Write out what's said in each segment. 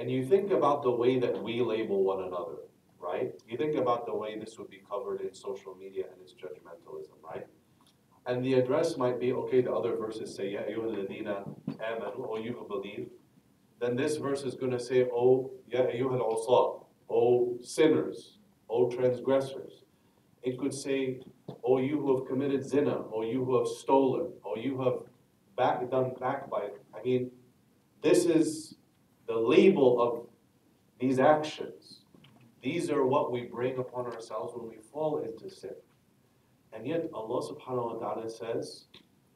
And you think about the way that we label one another, right? You think about the way this would be covered in social media and its judgmentalism, right? And the address might be, okay, the other verses say, Ya ayyuhalladhina amanu, O you who believe. Then this verse is going to say, O ya ayyuhal usat, O sinners, O transgressors. It could say, O you who have committed zina, O you who have stolen, O you who have done backbite. I mean, this is the label of these actions. These are what we bring upon ourselves when we fall into sin. And yet Allah subhanahu wa ta'ala says,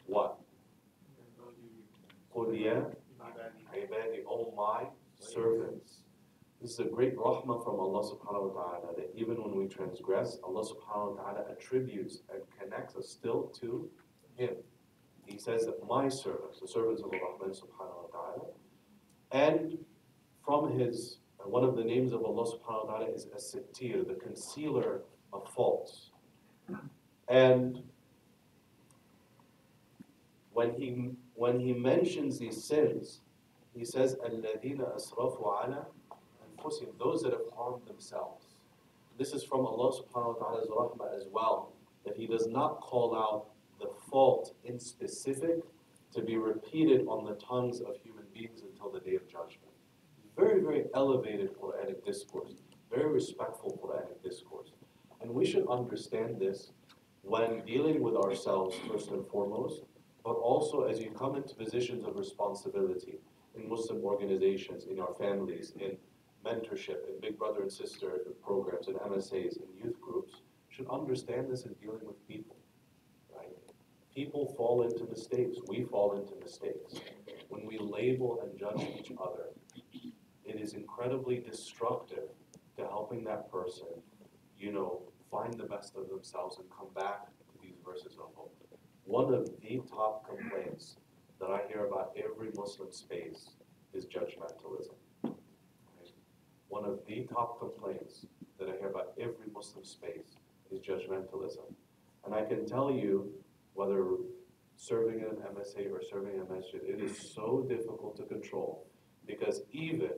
what? قُلْ يَا عِبَادِ, O my servants. This is a great rahmah from Allah subhanahu wa ta'ala, that even when we transgress, Allah subhanahu wa ta'ala attributes and connects us still to Him. He says that my servants, the servants of Allah subhanahu wa ta'ala, and from His, one of the names of Allah subhanahu wa ta'ala is As-Sittir, the concealer of faults. And when he mentions these sins, he says, الَّذِينَ أَسْرَفُوا عَلَى أَنفُسِهِمْ, those that have harmed themselves. This is from Allah subhanahu wa ta'ala's rahmah as well, that He does not call out the fault in specific to be repeated on the tongues of human beings until the day of judgment. Very, very elevated Quranic discourse, very respectful Quranic discourse. And we should understand this when dealing with ourselves first and foremost, but also as you come into positions of responsibility in Muslim organizations, in our families, in mentorship, in big brother and sister programs, in MSAs, in youth groups, should understand this in dealing with people, right? People fall into mistakes. We fall into mistakes. When we label and judge each other, it is incredibly destructive to helping that person, find the best of themselves and come back to these verses of hope. One of the top complaints that I hear about every Muslim space is judgmentalism. Right? One of the top complaints that I hear about every Muslim space is judgmentalism. And I can tell you, whether serving in an MSA or serving in a masjid, it is so difficult to control, because even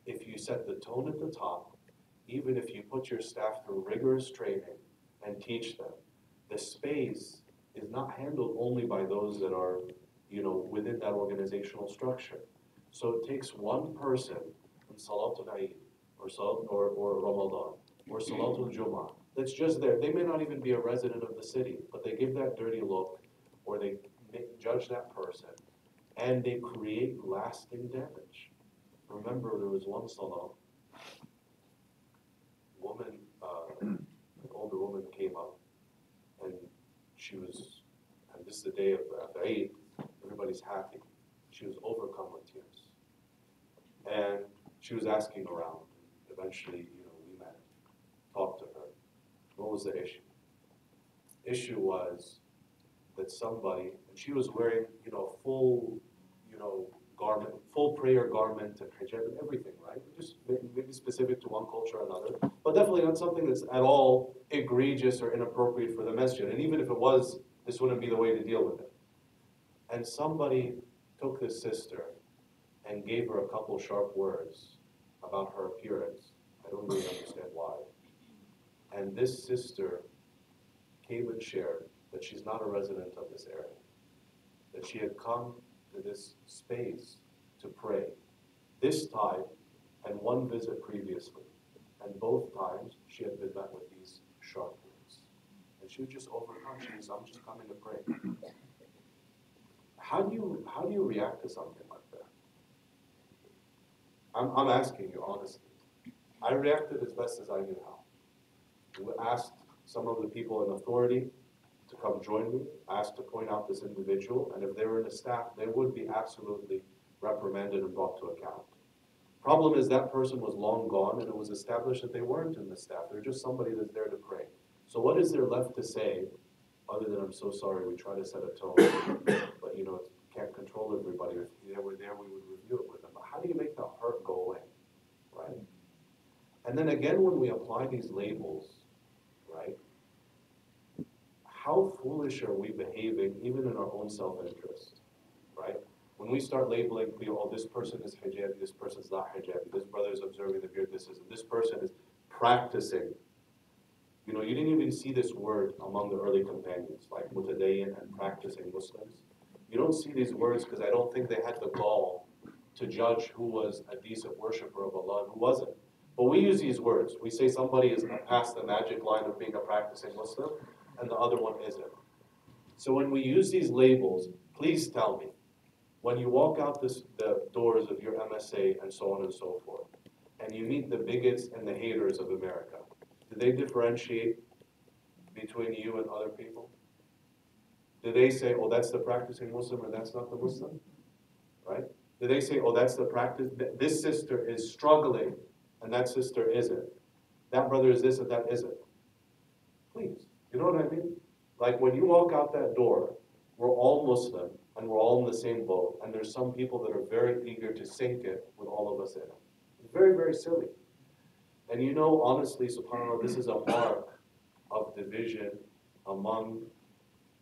if you set the tone at the top, even if you put your staff through rigorous training and teach them, the space is not handled only by those that are, within that organizational structure. So it takes one person in Salatul Eid or Ramadan or Salatul Jummah that's just there. They may not even be a resident of the city, but they give that dirty look, or they judge that person, and they create lasting damage. Remember, there was one salah, an older woman came up, and and this is the day of Eid, everybody's happy. She was overcome with tears. And she was asking around. Eventually, we met, talked to her. What was the issue? Issue was that somebody, and she was wearing, full, garment, full prayer garment and hijab and everything, right? Just maybe specific to one culture or another, but definitely not something that's at all egregious or inappropriate for the masjid. And even if it was, this wouldn't be the way to deal with it. And somebody took this sister and gave her a couple sharp words about her appearance. I don't really understand why. And this sister came and shared that she's not a resident of this area, that she had come to this space to pray this time and one visit previously. And both times she had been met with these sharp words. And she was just overcome. She was, I'm just coming to pray. How do you react to something like that? I'm asking you honestly. I reacted as best as I knew how. We asked some of the people in authority to come join me, asked to point out this individual, and if they were in the staff, they would be absolutely reprimanded and brought to account. Problem is that person was long gone, and it was established that they weren't in the staff. They're just somebody that's there to pray. So what is there left to say other than, I'm so sorry, we try to set a tone, but can't control everybody. If they were there, we would review it with them. But how do you make the hurt go away, right? And then again, when we apply these labels, right, how foolish are we behaving even in our own self-interest, right? When we start labeling people, oh, this person is hijabi, this person is not hijabi, this brother is observing the beard, this person is practicing. You know, you didn't even see this word among the early companions, like mutadayyin and practicing Muslims. You don't see these words because I don't think they had the gall to judge who was a decent worshiper of Allah and who wasn't. But we use these words. We say somebody is past the magic line of being a practicing Muslim and the other one isn't. So when we use these labels, please tell me, when you walk out the doors of your MSA and so on and so forth, and you meet the bigots and the haters of America, do they differentiate between you and other people? Do they say, oh, that's the practicing Muslim or that's not the Muslim? Right? Do they say, oh, that's the practice, this sister is struggling and that sister isn't? That brother is this and that isn't? Please, you know what I mean? Like when you walk out that door, we're all Muslim and we're all in the same boat, and there's some people that are very eager to sink it with all of us in it. It's very, very silly. And you know, honestly, subhanAllah, this is a mark of division among,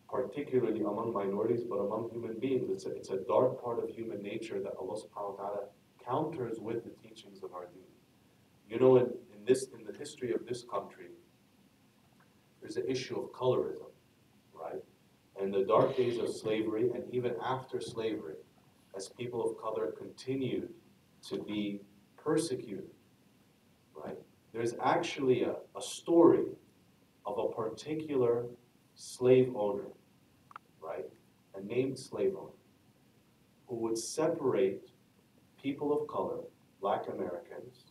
particularly among minorities, but among human beings. It's a dark part of human nature that Allah subhanahu wa ta'ala counters with the teachings of our deen. You know, in the history of this country, there's an issue of colorism, right? In the dark days of slavery, and even after slavery, as people of color continued to be persecuted, right? There's actually a story of a particular slave owner, right? A named slave owner, who would separate people of color, Black Americans,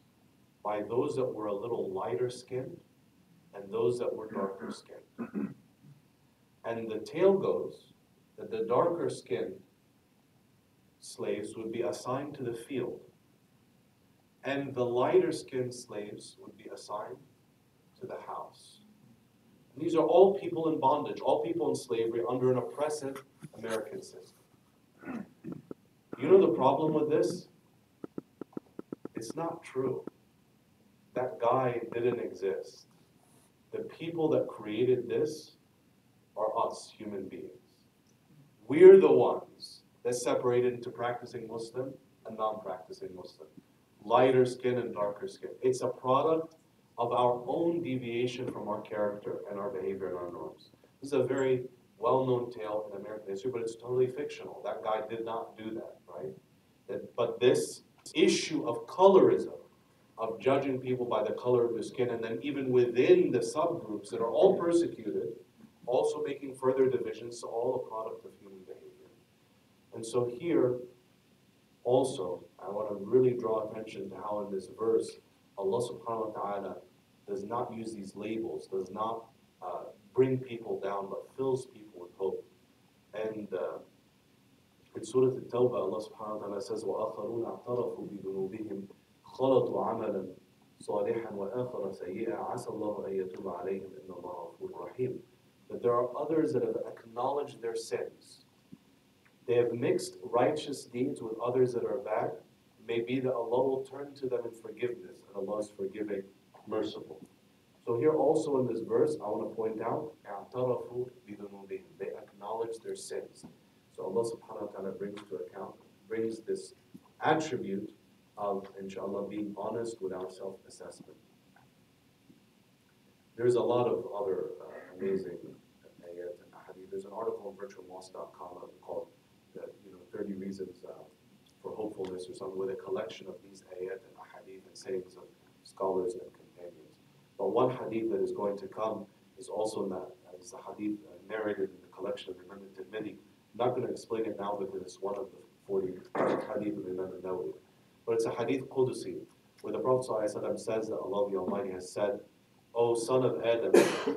by those that were a little lighter skinned and those that were darker skinned. And the tale goes that the darker skinned slaves would be assigned to the field, and the lighter skinned slaves would be assigned to the house. And these are all people in bondage, all people in slavery under an oppressive American system. You know the problem with this? It's not true. That guy didn't exist. The people that created this are us, human beings. We're the ones that separated into practicing Muslim and non-practicing Muslim, lighter skin and darker skin. It's a product of our own deviation from our character and our behavior and our norms. This is a very well-known tale in American history, but it's totally fictional. That guy did not do that, right? But this issue of colorism, of judging people by the color of their skin, and then even within the subgroups that are all persecuted, also making further divisions, is all a product of human behavior. And so here, also, I want to really draw attention to how in this verse, Allah subhanahu wa ta'ala does not use these labels, does not bring people down, but fills people with hope. And in Surah At-Tawbah, Allah subhanahu wa ta'ala says, وَآخَرُونَ اعْتَرَفُوا بِذُنُوبِهِمْ خَلَطُوا عَمَلًا صَالِحًا وَآخَرَ سَيِّئًا عَسَى اللَّهُ أَن يَتُوبَ عَلَيْهِمْ إِنَّ اللَّهَ غَفُورٌ رَحِيمٌ. That there are others that have acknowledged their sins. They have mixed righteous deeds with others that are bad. It may be that Allah will turn to them in forgiveness, and Allah is forgiving, merciful. So here also in this verse, I want to point out, اعْتَرَفُوا بِذُنُوبِهِمْ. They acknowledge their sins. So Allah subhanahu wa ta'ala brings this attribute of, inshallah, being honest with our self-assessment. There's a lot of other amazing ayat and hadith. There's an article on virtualmosque.com called 30 Reasons for Hopefulness or something, with a collection of these ayat and hadith and sayings of scholars and companions. But one hadith that is going to come is also in that, is a hadith narrated in the collection of Imam al-Tirmidhi. I'm not going to explain it now because it's one of the 40 hadith of Imam al-Nawawi. But it's a hadith Qudusi, where the Prophet ﷺ says that Allah the Almighty has said, O son of Adam,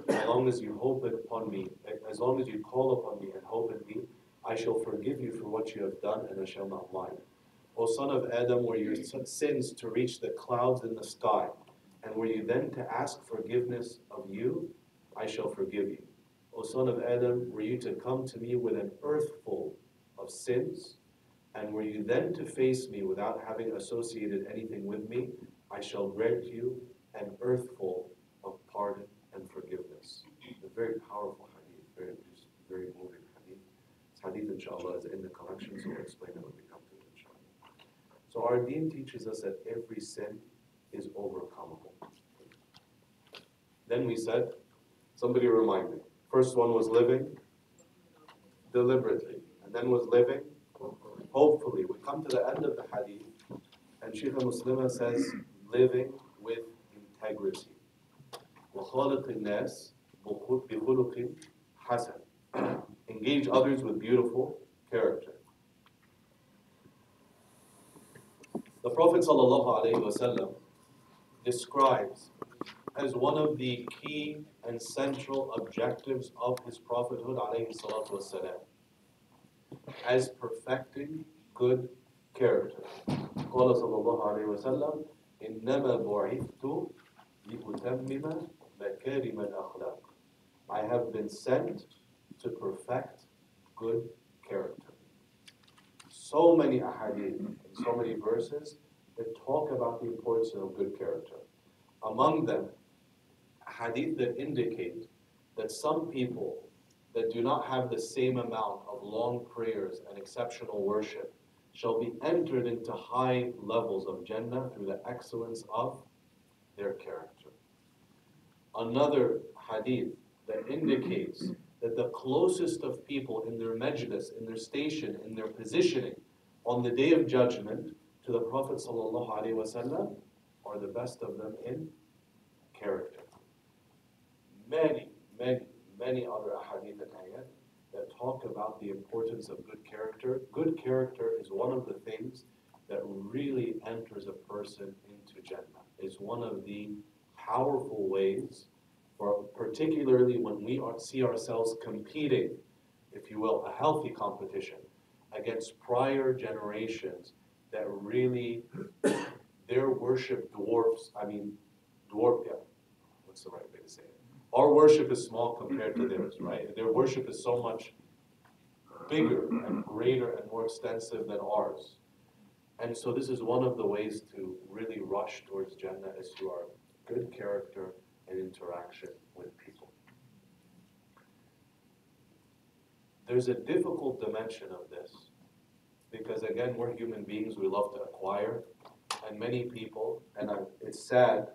as long as you hope upon me, as long as you call upon me and hope in me, I shall forgive you for what you have done, and I shall not lie. O son of Adam, were your sins to reach the clouds in the sky, and were you then to ask forgiveness of you, I shall forgive you. O son of Adam, were you to come to me with an earth full of sins, and were you then to face me without having associated anything with me, I shall grant you an earth full of pardon and forgiveness. A very powerful hadith, very moving hadith. It's hadith, inshallah, is in the collection, so we'll explain it when we come to it, inshallah. So our deen teaches us that every sin is overcomable. Then we said, somebody remind me, first one was living deliberately, and then was living hopefully. We come to the end of the hadith, and Shaykh al-Muslima says, living with integrity. وَخَالِقِ النَّاسِ بِخُلُقٍ حَسَنٍ. Engage others with beautiful character. The Prophet ﷺ describes as one of the key and central objectives of his prophethood ﷺ as perfecting good character. قال صلى الله عليه وسلم إنما بعثت لأتمم مكارم الأخلاق. I have been sent to perfect good character. So many ahadith and so many verses that talk about the importance of good character. Among them, hadith that indicate that some people that do not have the same amount of long prayers and exceptional worship shall be entered into high levels of Jannah through the excellence of their character. Another hadith that indicates that the closest of people in their majlis, in their station, in their positioning on the Day of Judgment to the Prophet ﷺ are the best of them in character. Many, many, many other ahadith and ayat that talk about the importance of good character. Good character is one of the things that really enters a person into Jannah. It's one of the powerful ways, for particularly when we see ourselves competing, if you will, a healthy competition against prior generations that really, their worship dwarfs, yeah, what's the right way to say it? Our worship is small compared to theirs, right? Their worship is so much bigger and greater and more extensive than ours. And so this is one of the ways to really rush towards Jannah is through our good character and interaction with people. There's a difficult dimension of this because again, we're human beings, we love to acquire, and many people, and it's sad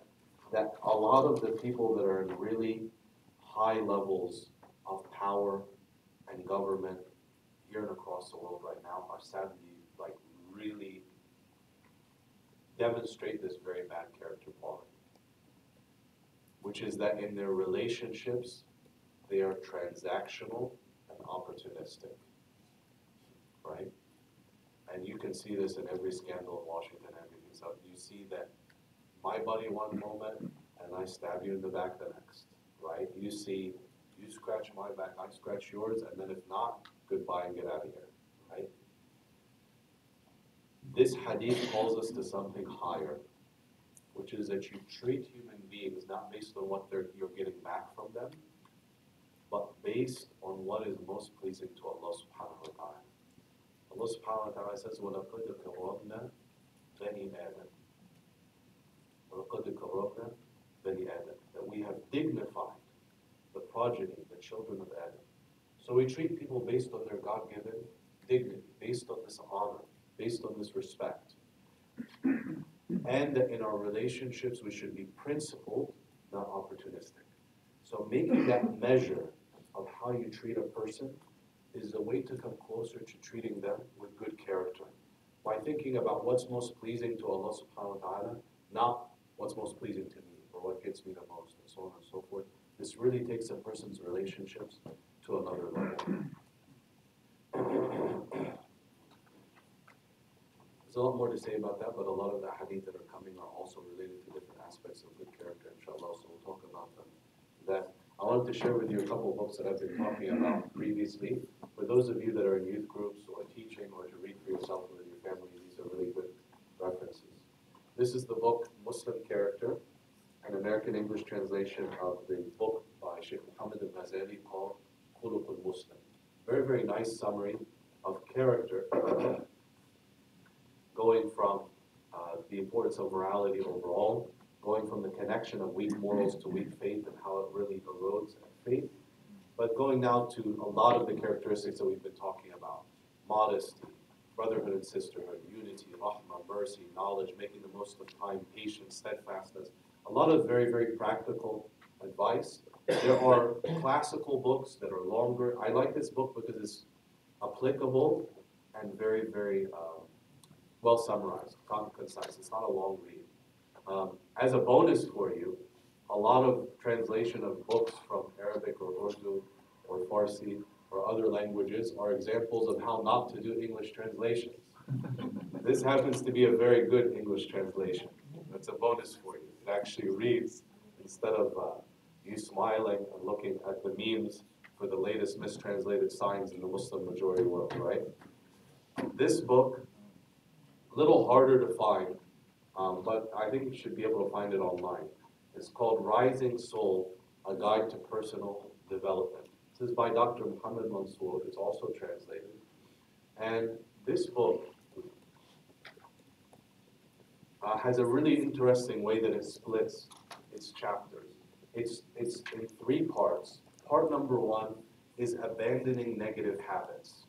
that a lot of the people that are in really high levels of power and government here and across the world right now are sadly really demonstrate this very bad character quality, which is that in their relationships, they are transactional and opportunistic, right? And you can see this in every scandal in Washington and everything. So you see that my buddy one moment, and I stab you in the back the next, right? You see, you scratch my back, I scratch yours, and then if not, goodbye and get out of here, right? This hadith calls us to something higher, which is that you treat human beings not based on what you're getting back from them, but based on what is most pleasing to Allah subhanahu wa ta'ala. Allah subhanahu wa ta'ala says, وَلَقَدْ كَرَّمْنَا بَنِي آدَمَ. وَلَقَدْ كَرَّمْنَا بَنِي آدَمَ. That we have dignified the progeny, the children of Adam. So we treat people based on their God-given dignity, based on this honor, based on this respect. And that in our relationships we should be principled, not opportunistic. So making that measure of how you treat a person is a way to come closer to treating them with good character. By thinking about what's most pleasing to Allah subhanahu wa ta'ala, not what's most pleasing to me or what gets me the most, and so on and so forth. This really takes a person's relationships to another level. There's a lot more to say about that, but a lot of the hadith that are coming are also related to different aspects of good character, inshallah, so we'll talk about them then. I wanted to share with you a couple of books that I've been talking about previously. For those of you that are in youth groups or teaching or to read for yourself or with your family, these are really good references. This is the book Muslim Character, an American English translation of the book by Sheikh Muhammad al-Ghazali called Khuluq al-Muslim. Very, very nice summary of character, going from the importance of morality overall, going from the connection of weak morals to weak faith and how it really erodes faith, But going now to a lot of the characteristics that we've been talking about: modesty, brotherhood and sisterhood, unity, rahmah, mercy, knowledge, making the most of time, patience, steadfastness. A lot of very, very practical advice. There are classical books that are longer. I like this book because it's applicable and very, very well summarized, concise. It's not a long read. As a bonus for you, a lot of translation of books from Arabic or Urdu or Farsi or other languages are examples of how not to do English translations. This happens to be a very good English translation. That's a bonus for you. It actually reads, instead of you smiling and looking at the memes for the latest mistranslated signs in the Muslim majority world, right? This book, a little harder to find, but I think you should be able to find it online. It's called Rising Soul, A Guide to Personal Development. This is by Dr. Muhammad Mansour. It's also translated. And this book has a really interesting way that it splits its chapters. It's in three parts. Part number one is abandoning negative habits.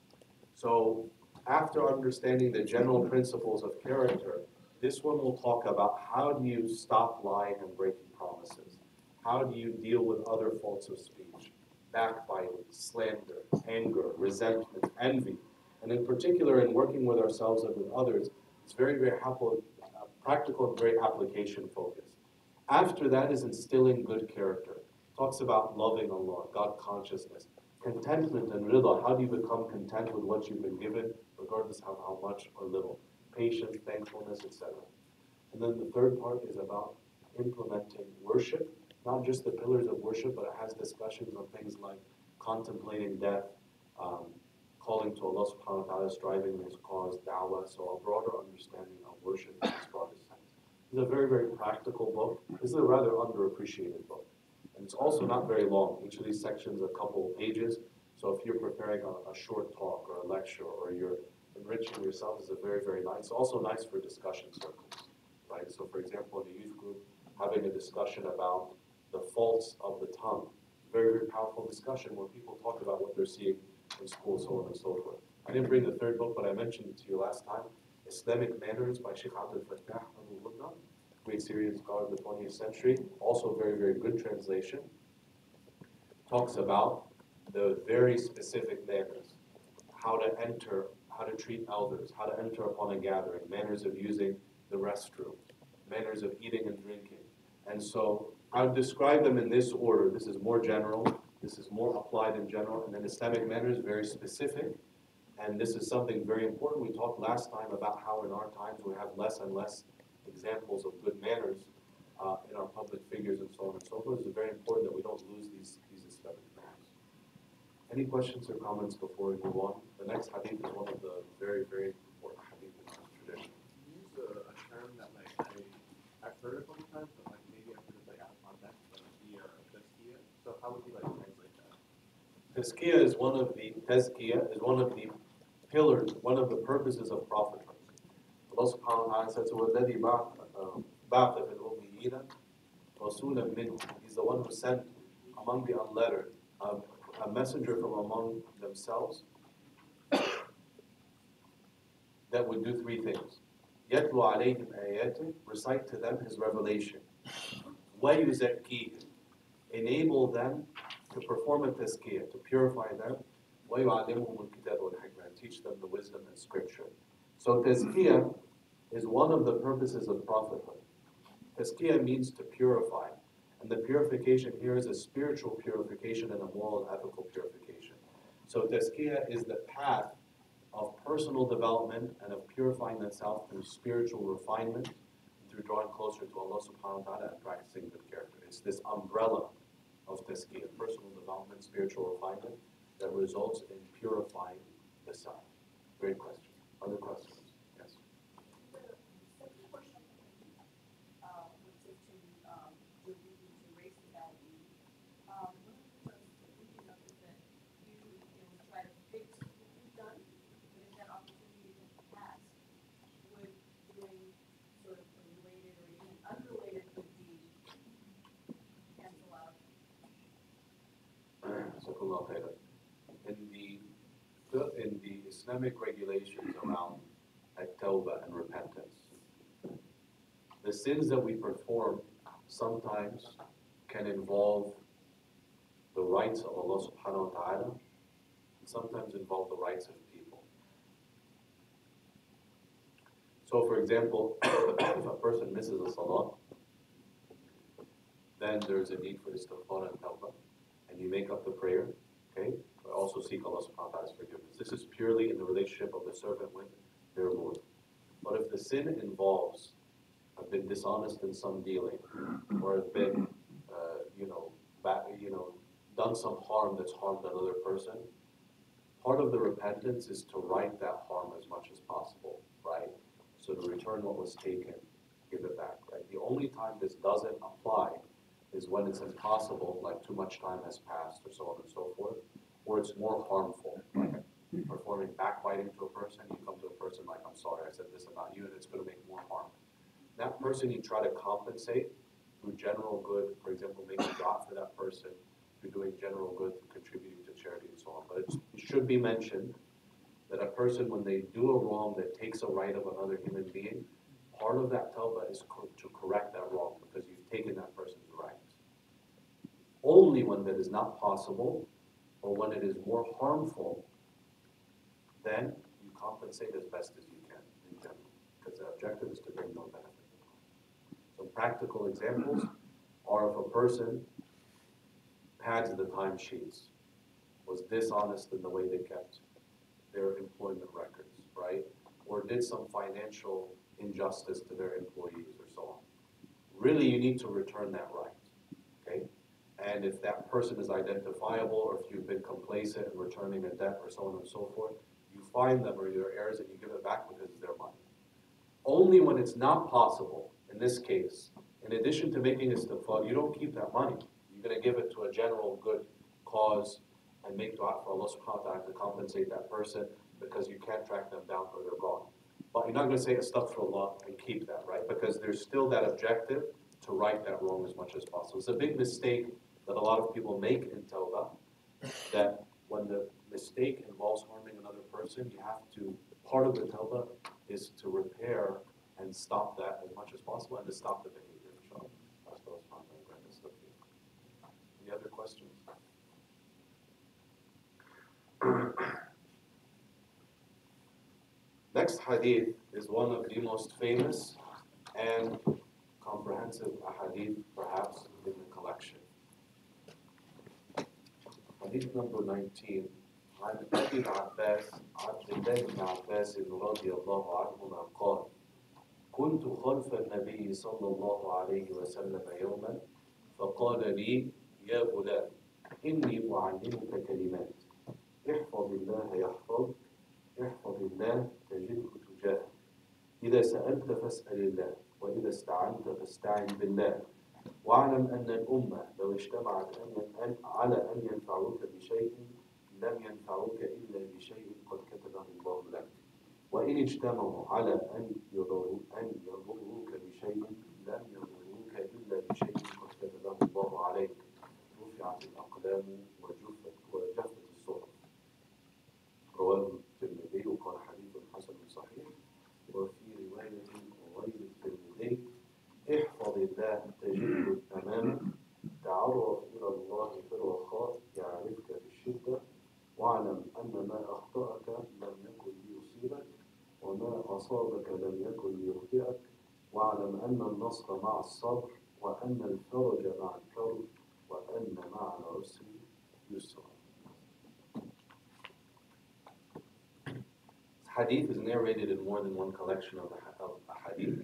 So after understanding the general principles of character, this one will talk about how do you stop lying and breaking promises? How do you deal with other faults of speech? Backbiting, slander, anger, resentment, envy. And in particular, in working with ourselves and with others, it's very, very practical and very application focused. After that is instilling good character. Talks about loving Allah, God consciousness, contentment and rida. How do you become content with what you've been given, regardless of how much or little? Patience, thankfulness, etc. And then the third part is about implementing worship, not just the pillars of worship, but it has discussions on things like contemplating death, calling to Allah subhanahu wa ta'ala, striving in His cause, da'wah, so a broader understanding of worship in its broadest sense. It's a very, very practical book. This is a rather underappreciated book. And it's also not very long. Each of these sections a couple of pages. So if you're preparing a short talk or a lecture or you're enriching yourself, is a very, very nice. It's also nice for discussion circles, right? So for example, in a youth group, having a discussion about the faults of the tongue. Very, very powerful discussion where people talk about what they're seeing in school, so on and so forth. I didn't bring the third book, but I mentioned it to you last time. Islamic Manners by Sheikh Abdul Fattah Abu-Ghudda, great Syrian scholar of the 20th century. Also very, very good translation. Talks about the very specific manners, how to enter, how to treat elders, how to enter upon a gathering, manners of using the restroom, manners of eating and drinking. And so I would describe them in this order. This is more general, this is more applied in general, and then Islamic manners, very specific. And this is something very important. We talked last time about how in our times we have less and less examples of good manners in our public figures and so on and so forth. It's very important that we don't lose these Islamic manners. Any questions or comments before we move on? The next hadith is one of the very, very important hadith in our tradition. You use a term that I've heard a couple times, but maybe I've heard it out of context, but the tazkiyah. So how would you translate that? Tazkiyah is one of the pillars, one of the purposes of prophethood. Allah subhanahu wa ta'ala says, وَالَّذِي بَعْثَ فِي الْأُمِّيِّينَ رَسُولًا مِّنْهُمْ. He's the one who sent among the unlettered a messenger from among themselves that would do three things. يَتْلُ عَلَيْهِمْ آيَاتِهِ, recite to them his revelation. وَيُزَكِّيهِمْ, enable them to perform a tazkiyah, to purify them. وَيُعَلِّمُهُمُ الْكِتَابَ وَالْحِكْمَةَ, and teach them the wisdom and scripture. So tazkiyah is one of the purposes of prophethood. Tazkiyah means to purify. And the purification here is a spiritual purification and a moral and ethical purification. So tazkiyah is the path of personal development and of purifying oneself through spiritual refinement, through drawing closer to Allah subhanahu wa ta'ala and practicing good character. It's this umbrella of tazkiyah, personal development, spiritual refinement, that results in purifying the self. Great question. Other questions? Yes. The second portion which is to raise the value. One of the things I was thinking of is that you try to fix what you've done, but if that opportunity didn't pass, would doing sort of a related or even unrelated good deed cancel out? So Islamic regulations around at-tawbah and repentance. The sins that we perform sometimes can involve the rights of Allah subhanahu wa ta'ala, and sometimes involve the rights of people. So for example, if a person misses a salah, then there's a need for istighfar and tawbah, and you make up the prayer, okay? But also seek Allah subhanahu wa ta'ala's forgiveness. This is purely in the relationship of the servant with their Lord. But if the sin involves, I've been dishonest in some dealing, or I've been, done some harm that's harmed another person, part of the repentance is to right that harm as much as possible, right? So to return what was taken, give it back, right? The only time this doesn't apply is when it's impossible, like too much time has passed or so on and so forth, or it's more harmful, like performing backbiting to a person, you come to a person like, I'm sorry, I said this about you, and it's going to make more harm. That person, you try to compensate through general good, for example, making dua for that person, through doing general good, through contributing to charity and so on. But it should be mentioned that a person, when they do a wrong that takes a right of another human being, part of that tawbah is to correct that wrong, because you've taken that person's right. Only when that is not possible, or when it is more harmful, then you compensate as best as you can in general, because the objective is to bring no benefit. So practical examples are if a person pads the timesheets, was dishonest in the way they kept their employment records, right? Or did some financial injustice to their employees or so on. Really, you need to return that right, okay? And if that person is identifiable, or if you've been complacent in returning a debt or so on and so forth, you find them or their heirs and you give it back because it's their money. Only when it's not possible, in this case, in addition to making istighfar, you don't keep that money. You're going to give it to a general good cause and make dua for Allah subhanahu wa ta'ala to compensate that person, because you can't track them down or they're gone. But you're not going to say astaghfirullah and keep that, right? Because there's still that objective to right that wrong as much as possible. It's a big mistake that a lot of people make in tawbah, that when the mistake involves harming another person, you have to, part of the tawbah is to repair and stop that as much as possible, and to stop the behavior, inshallah. Any other questions? Next hadith is one of the most famous and comprehensive hadith, perhaps, in the collection. Hadith number 19. عن أبي العباس عبد الله بن عباس رضي الله عنهما قال: كنت خلف النبي صلى الله عليه وسلم يوما فقال لي: يا غلام إني أعلمك كلمات احفظ الله يحفظك احفظ الله تجده تجاهك إذا سألت فاسأل الله وإذا استعنت فاستعن بالله واعلم أن الأمة لو اجتمعت على أن ينفعوك بشيء لم ينفعوك إلا بشيء قد كتبه الله لك وإن اجتمعوا على أن يضروك بشيء لم يضروك إلا بشيء قد كتبه الله عليك رفعت الأقلام وجفت الصحف. رواه الترمذي وقال حديث حسن صحيح. وفي رواية غير الترمذي: احفظ الله تجده أمامك تعرف إلى الله في الرخاء يعرفك في الشدة واعلم أن ما أخطأك لم يكن ليصيبك وما أصابك لم يكن ليخطئك واعلم أن النصر مع الصبر وأن الفرج مع الكرب وأن مع العسر يسرا. Hadith is narrated in more than one collection of hadith,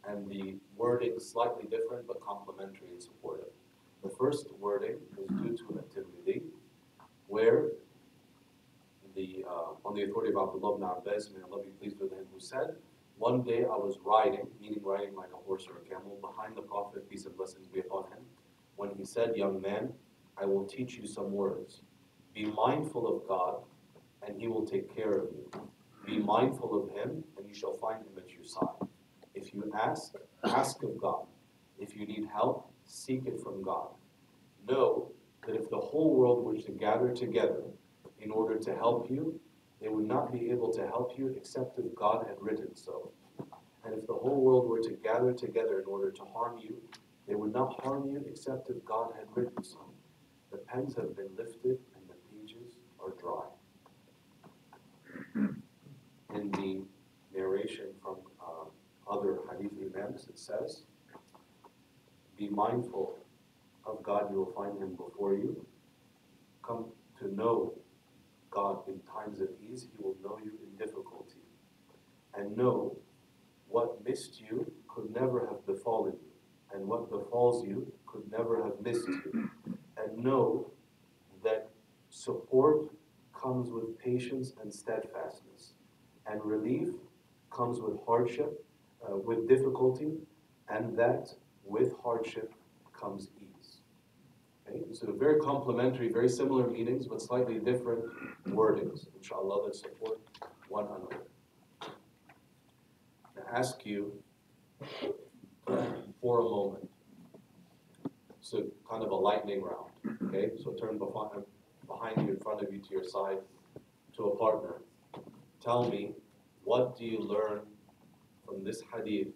and the wording is slightly different but complementary and supportive. The first wording is due to at-Tirmidhi, where on the authority of Abdullah ibn Abbas, may Allah be pleased with him, who said, one day I was riding, meaning riding like a horse or a camel, behind the Prophet, peace and blessings be upon him, when he said, young man, I will teach you some words. Be mindful of God, and He will take care of you. Be mindful of Him, and you shall find Him at your side. If you ask, ask of God. If you need help, seek it from God. Know that if the whole world were to gather together in order to help you, they would not be able to help you except if God had written so. And if the whole world were to gather together in order to harm you, they would not harm you except if God had written so. The pens have been lifted and the pages are dry. In the narration from other Hadith Imams, it says, be mindful of God, you will find Him before you. Come to know God in times of ease, He will know you in difficulty. And know what missed you could never have befallen you, and what befalls you could never have missed you. And know that support comes with patience and steadfastness, and relief comes with hardship, with difficulty, and that with hardship comes ease. Okay? So very complementary, very similar meanings, but slightly different wordings, inshallah, that support one another. I ask you for a moment. So kind of a lightning round. Okay? So turn behind you, in front of you, to your side, to a partner. Tell me, what do you learn from this hadith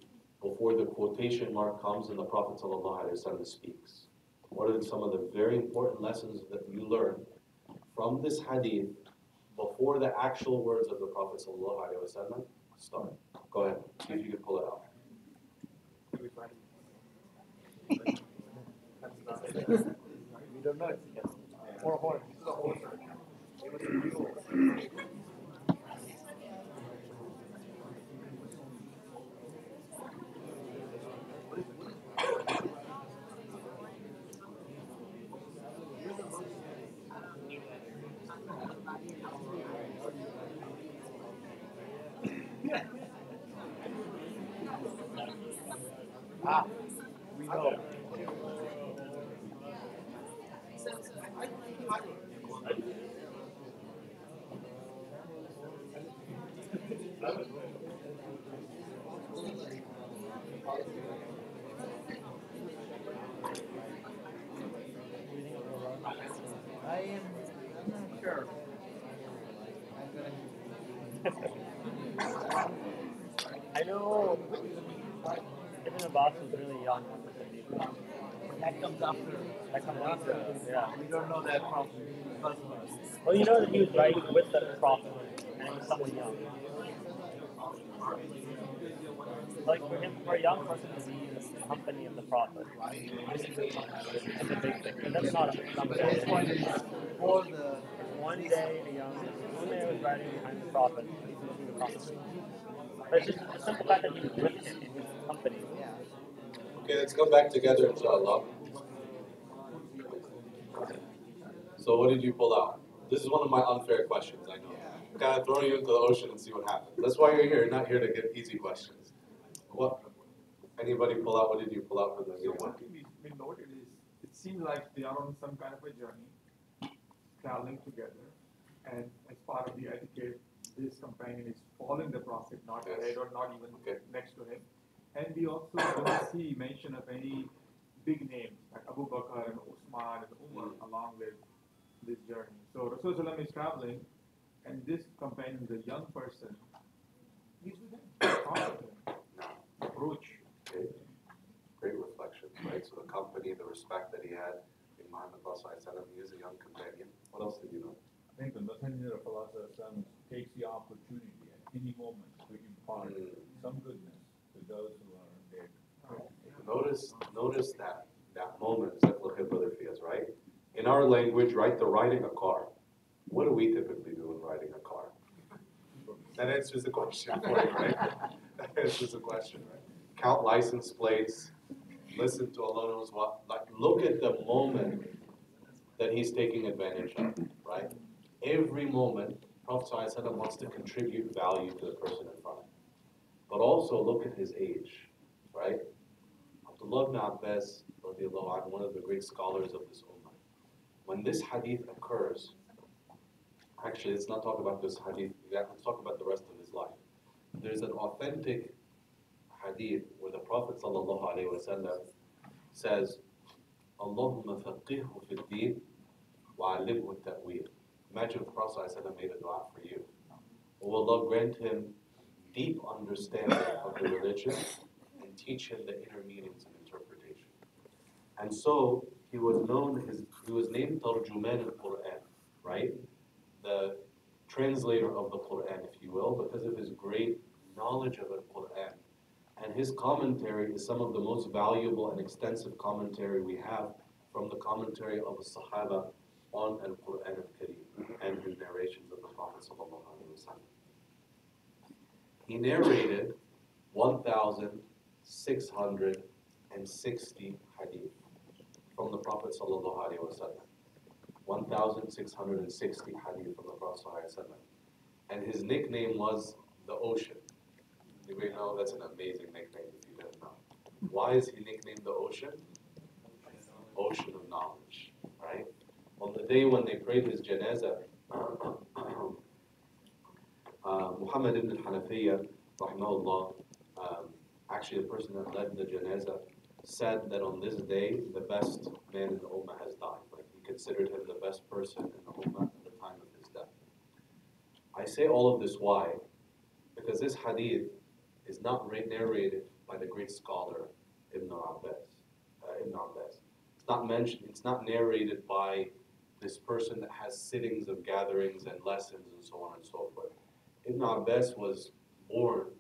before the quotation mark comes and the Prophet ﷺ speaks? What are some of the very important lessons that you learn from this hadith before the actual words of the Prophet ﷺ start? Go ahead, see if you can pull it out. We don't know. Or horse. We know. I'm not sure. I know Ibn Abbas was really young. That comes after. That comes after, yeah. We don't know that from first verse. Well, you know that he was writing with the Prophet, and he was someone young. Like for him, for a young person to be in the company of the Prophet, that's a big thing. But that's not something. This point is before the. One day, one day I was riding behind the Prophet, and he was looking at the Prophet. But it's just the simple fact that he was with him in his company. Okay, let's go back together, inshallah. So what did you pull out? This is one of my unfair questions, I know. I'm kind of throwing you into the ocean and see what happens. That's why you're here. You're not here to get easy questions. What? Anybody pull out? What did you pull out from the So one thing we noted is it seemed like they are on some kind of a journey, traveling together, and as part of the etiquette, this companion is following the Prophet, not Yes. ahead or not even Okay. next to him. And we also don't see mention of any big names like Abu Bakr and Usman and Umar along with this journey. So Rasulullah is traveling, and this companion is a young person. He's with him, talking to him, approach. Okay. Great reflection, right? So the company, the respect that he had in Muhammad ﷺ, he is a young companion. What else did you know? I think the messenger of Allah takes the opportunity at any moment to impart some goodness to those who are dead. Notice that moment, Brother Fiaz, right? In our language, right, they're riding a car. What do we typically do when riding a car? That answers the question for you, right? That answers the question, right? Count license plates, listen to Allah knows what. Like, look at the moment that he's taking advantage of, right? Every moment, Prophet ﷺ wants to contribute value to the person in front of him. But also look at his age, right? Abdullah ibn Abbas, one of the great scholars of this ummah, when this hadith occurs, actually let's not talk about this hadith, let's talk about the rest of his life. There's an authentic hadith where the Prophet ﷺ says, Allahumma faqihhu fi d-din wa alimhu at-ta'wil. Imagine if the Prophet ﷺ made a dua for you. O Allah, grant him deep understanding of the religion and teach him the inner meanings and interpretation. And so he was named Tarjuman al-Quran, right? The translator of the Quran, if you will, because of his great knowledge of the Quran. And his commentary is some of the most valuable and extensive commentary we have from the commentary of the Sahaba on Al-Quran al-Kareem and his narrations of the Prophet sallallahu alaihi wasallam. He narrated 1,660 hadith from the Prophet sallallahu alaihi wasallam. 1,660 hadith from the Prophet sallallahu alaihi wasallam. And his nickname was the Ocean. Anybody know? That's an amazing nickname if you didn't know. Why is he nicknamed the Ocean? Ocean of knowledge, right? On the day when they prayed his janazah, Muhammad ibn al-Hanafiyyah, rahimahullah, actually the person that led the janazah, said that on this day, the best man in the ummah has died. Like he considered him the best person in the ummah at the time of his death. I say all of this why? Because this hadith is not narrated by the great scholar Ibn Abbas. It's not mentioned. It's not narrated by this person that has sittings of gatherings and lessons and so on and so forth. Ibn Abbas was born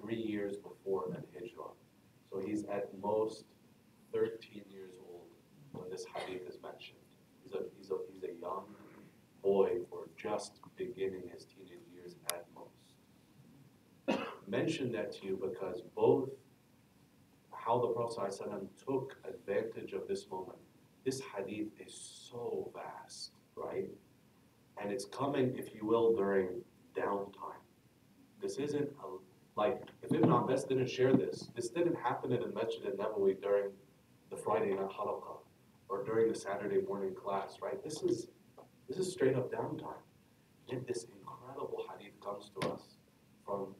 3 years before Al-Hijrah. So he's at most 13 years old when this hadith is mentioned. He's a young boy or just beginning his teenage years at most. Mention that to you because both how the Prophet ﷺ took advantage of this moment. This hadith is so vast, right? And it's coming, if you will, during downtime. This isn't like, if Ibn Abbas didn't share this didn't happen in the Masjid al-Nabawi during the Friday night halaqah or during the Saturday morning class, right? This is straight up downtime. Yet this incredible hadith comes to us from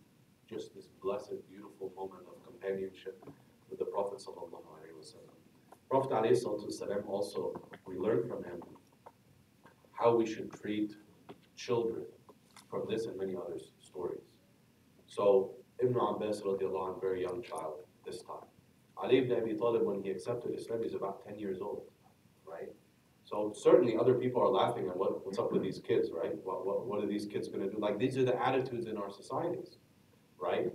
just this blessed, beautiful moment of companionship with the Prophet sallallahu alaihi wasallam. Prophet alayhi salatu wasallam also, we learn from him how we should treat children from this and many other stories. So Ibn Abbas radiallahu anhu, very young child this time. Ali ibn Abi Talib, when he accepted Islam, he's about 10 years old, right? So certainly other people are laughing at what's up with these kids, right? What are these kids going to do? Like these are the attitudes in our societies, right?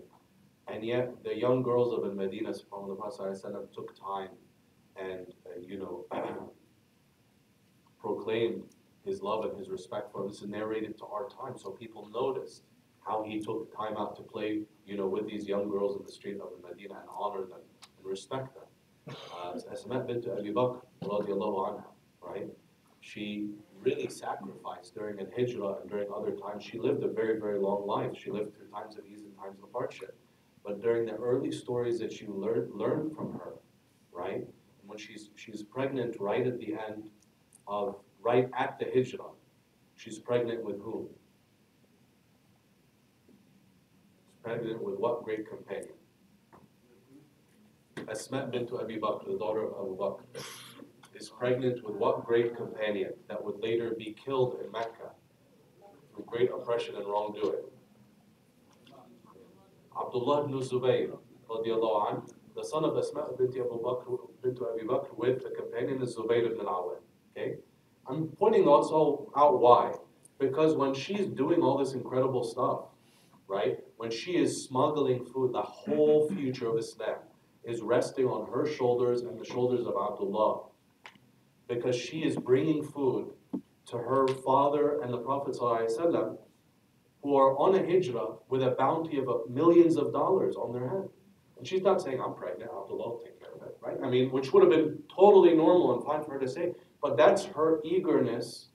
And yet the young girls of Al-Madinah, the Prophet ﷺ took time and proclaimed his love and his respect for them. This is narrated to our time, so people noticed how he took time out to play, with these young girls in the street of Al-Madinah and honor them and respect them. Asma bint Abi Bakr, radiallahu anha, right? She really sacrificed during Al-Hijrah and during other times. She lived a very, very long life. She lived through times of ease and times of hardship. But during the early stories that you learn from her, right? When she's pregnant right at the end of, right at the Hijrah, she's pregnant with whom? She's pregnant with what great companion? Asma bint Abi Bakr, the daughter of Abu Bakr, is pregnant with what great companion that would later be killed in Mecca through great oppression and wrongdoing? Abdullah ibn Zubayr, radiallahu anhu, the son of Asma bint Abi Bakr with the companion is Zubayr ibn al-Awwam. Okay? I'm pointing also out why. Because when she's doing all this incredible stuff, right? When she is smuggling food, the whole future of Islam is resting on her shoulders and the shoulders of Abdullah. Because she is bringing food to her father and the Prophet ﷺ, who are on a hijrah with a bounty of millions of dollars on their head. And she's not saying, I'm pregnant, Abdullah will take care of it, right? I mean, which would have been totally normal and fine for her to say, but that's her eagerness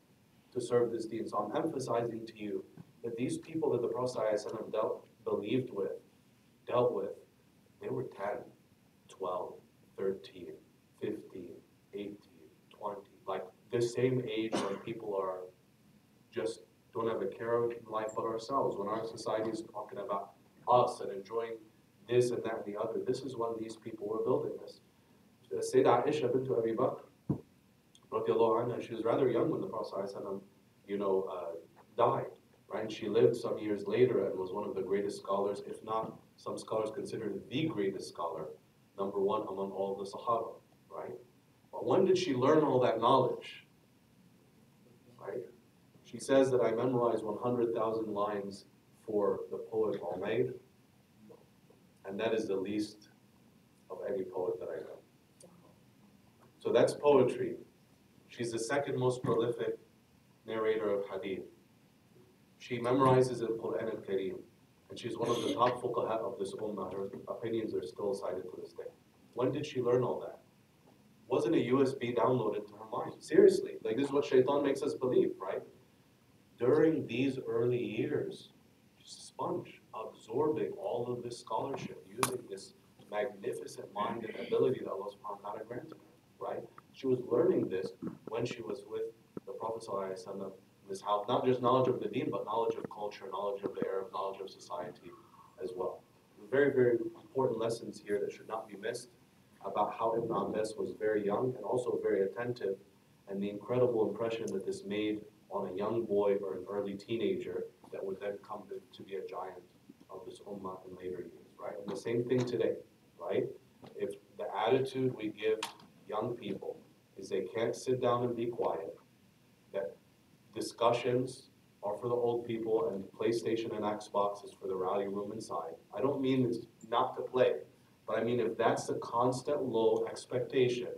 to serve this deen. So I'm emphasizing to you that these people that the Prophet ﷺ dealt with, they were 10, 12, 13, 15, 18, 20, like the same age when people are just don't have a care of life but ourselves. When our society is talking about us and enjoying this and that and the other, this is when these people were building this. Sayyidah Aisha bint Abi Bakr, radiallahu anha, she was rather young when the Prophet ﷺ, died, right? And she lived some years later and was one of the greatest scholars, if not, some scholars consider her the greatest scholar, number one among all the Sahaba, right? But when did she learn all that knowledge, right? She says that I memorized 100,000 lines for the poet Umair, and that is the least of any poet that I know. So that's poetry. She's the second most prolific narrator of Hadith. She memorizes the Quran al-Kareem, and she's one of the top fuqaha of this ummah. Her opinions are still cited to this day. When did she learn all that? Wasn't a USB downloaded to her mind. Seriously, like this is what shaitan makes us believe, right? During these early years, she's a sponge, absorbing all of this scholarship, using this magnificent mind and ability that Allah subhanahu wa ta'ala granted her, right? She was learning this when she was with the Prophet sallallahu alaihi wasallam, this house, not just knowledge of the deen, but knowledge of culture, knowledge of the Arab, knowledge of society as well. Very, very important lessons here that should not be missed about how Ibn Abbas was very young and also very attentive, and the incredible impression that this made on a young boy or an early teenager that would then come to be a giant of this ummah in later years, right? And the same thing today, right? If the attitude we give young people is they can't sit down and be quiet, that discussions are for the old people and PlayStation and Xbox is for the rowdy room inside. I don't mean it's not to play, but I mean if that's the constant low expectation,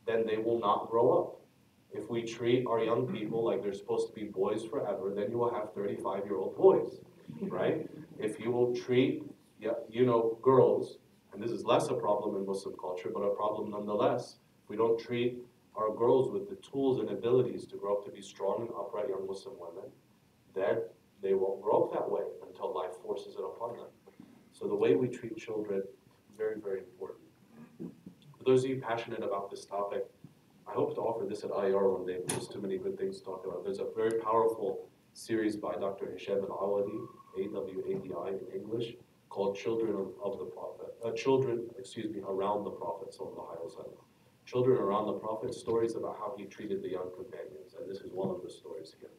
then they will not grow up. If we treat our young people like they're supposed to be boys forever, then you will have 35-year-old boys, right? If you will treat, girls, and this is less a problem in Muslim culture, but a problem nonetheless, if we don't treat our girls with the tools and abilities to grow up to be strong and upright young Muslim women, then they won't grow up that way until life forces it upon them. So the way we treat children, very, very important. For those of you passionate about this topic, I hope to offer this at IR one day, but there's too many good things to talk about. There's a very powerful series by Dr. Hisham al-Awadi, A-W-A-D-I in English, called Children of the Prophet, Around the Prophet, sallallahu alaihi wasallam. Children Around the Prophet, stories about how he treated the young companions, and this is one of the stories here.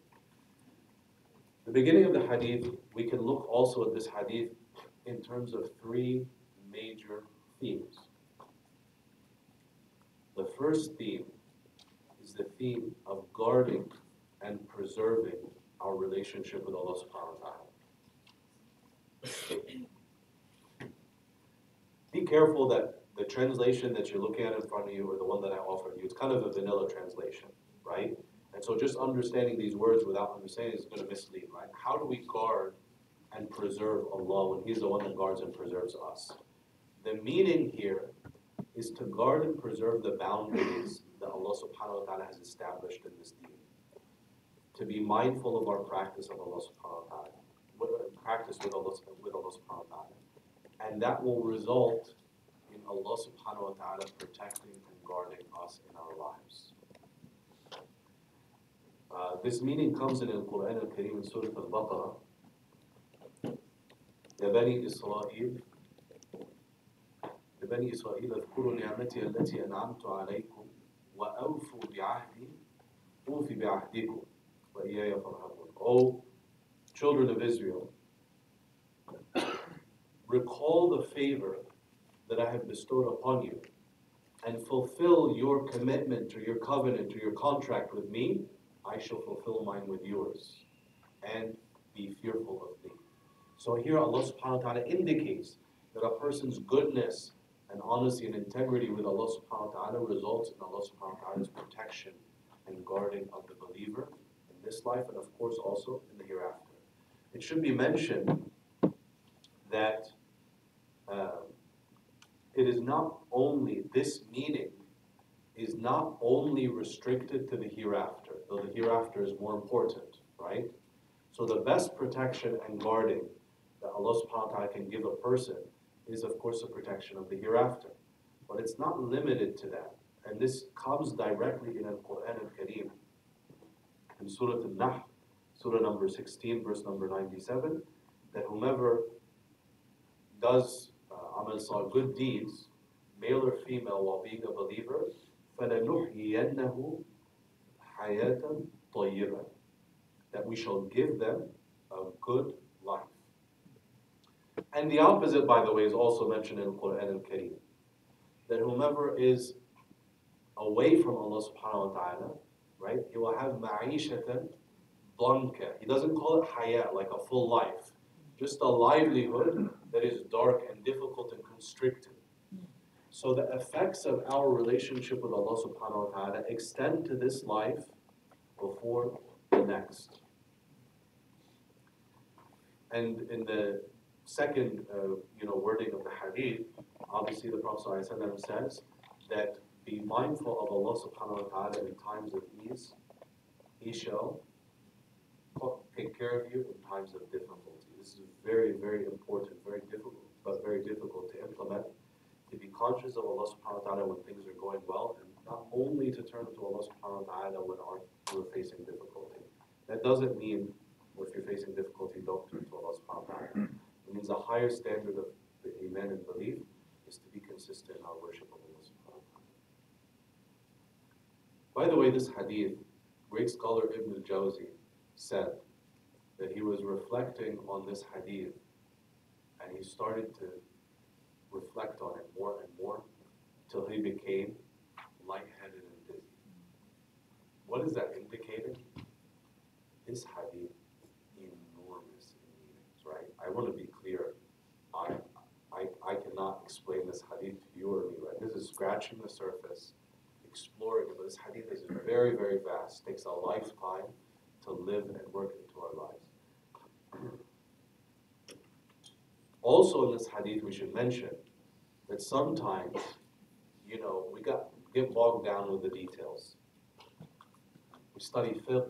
The beginning of the hadith, we can look also at this hadith in terms of three major themes. The first theme is the theme of guarding and preserving our relationship with Allah subhanahu wa ta'ala. Be careful that the translation that you're looking at in front of you, or the one that I offered you, it's kind of a vanilla translation, right? And so just understanding these words without understanding is going to mislead, right? How do we guard and preserve Allah when He's the one that guards and preserves us? The meaning here is to guard and preserve the boundaries that Allah subhanahu wa ta'ala has established in this deen. To be mindful of our practice of Allah subhanahu wa ta'ala, practice with Allah subhanahu wa ta'ala. And that will result in Allah subhanahu wa ta'ala protecting and guarding us in our lives. This meaning comes in the Quran al-Kareem in Surah Al-Baqarah. يا بني إسرائيل اذكروا نعمتي التي أنعمت عليكم وأوفوا بعهدي أوفي بعهدكم وإياي فارهبون. O children of Israel, recall the favor that I have bestowed upon you and fulfill your commitment or your covenant or your contract with me. I shall fulfill mine with yours, and be fearful of me. So here Allah subhanahu wa ta'ala indicates that a person's goodness and honesty and integrity with Allah subhanahu wa ta'ala results in Allah subhanahu wa ta'ala's protection and guarding of the believer in this life and of course also in the hereafter. It should be mentioned that it is not only, this meaning is not only restricted to the hereafter, though the hereafter is more important, right? So the best protection and guarding that Allah subhanahu wa ta'ala can give a person is of course the protection of the hereafter. But it's not limited to that. And this comes directly in Al-Quran Al-Kareem in Surah Al-Nahl, Surah number 16, verse number 97, that whomever does amal salih, good deeds, male or female, while being a believer, فَلَنُحْيِيَنَّهُ حَيَاةً طَيِّبًا, that we shall give them a good life. And the opposite, by the way, is also mentioned in the Quran al-Kareem. That whomever is away from Allah subhanahu wa ta'ala, right, he will have ma'ishatan blanca. He doesn't call it hayat, like a full life. Just a livelihood that is dark and difficult and constricted. So the effects of our relationship with Allah subhanahu wa ta'ala extend to this life before the next. And in the second wording of the hadith, obviously the Prophet ﷺ says that be mindful of Allah subhanahu wa ta'ala in times of ease. He shall take care of you in times of difficulty. This is very, very important, very difficult, but very difficult to implement. To be conscious of Allah subhanahu wa ta'ala when things are going well, and not only to turn to Allah subhanahu wa ta'ala when we're facing difficulty. That doesn't mean if you're facing difficulty, don't turn to Allah subhanahu wa ta'ala. It means a higher standard of the iman and belief is to be consistent in our worship of Allah subhanahu wa ta'ala. By the way, this hadith, great scholar Ibn al-Jawzi said that he was reflecting on this hadith and he started to reflect on it more and more till he became lightheaded and dizzy. What is that indicating? This hadith is enormous in meanings, right? I want to be clear. I cannot explain this hadith to you or me, right? This is scratching the surface, exploring it, but this hadith is very, very vast. It takes a lifetime to live and work into our lives. Also in this hadith, we should mention that sometimes, we get bogged down with the details. We study fiqh,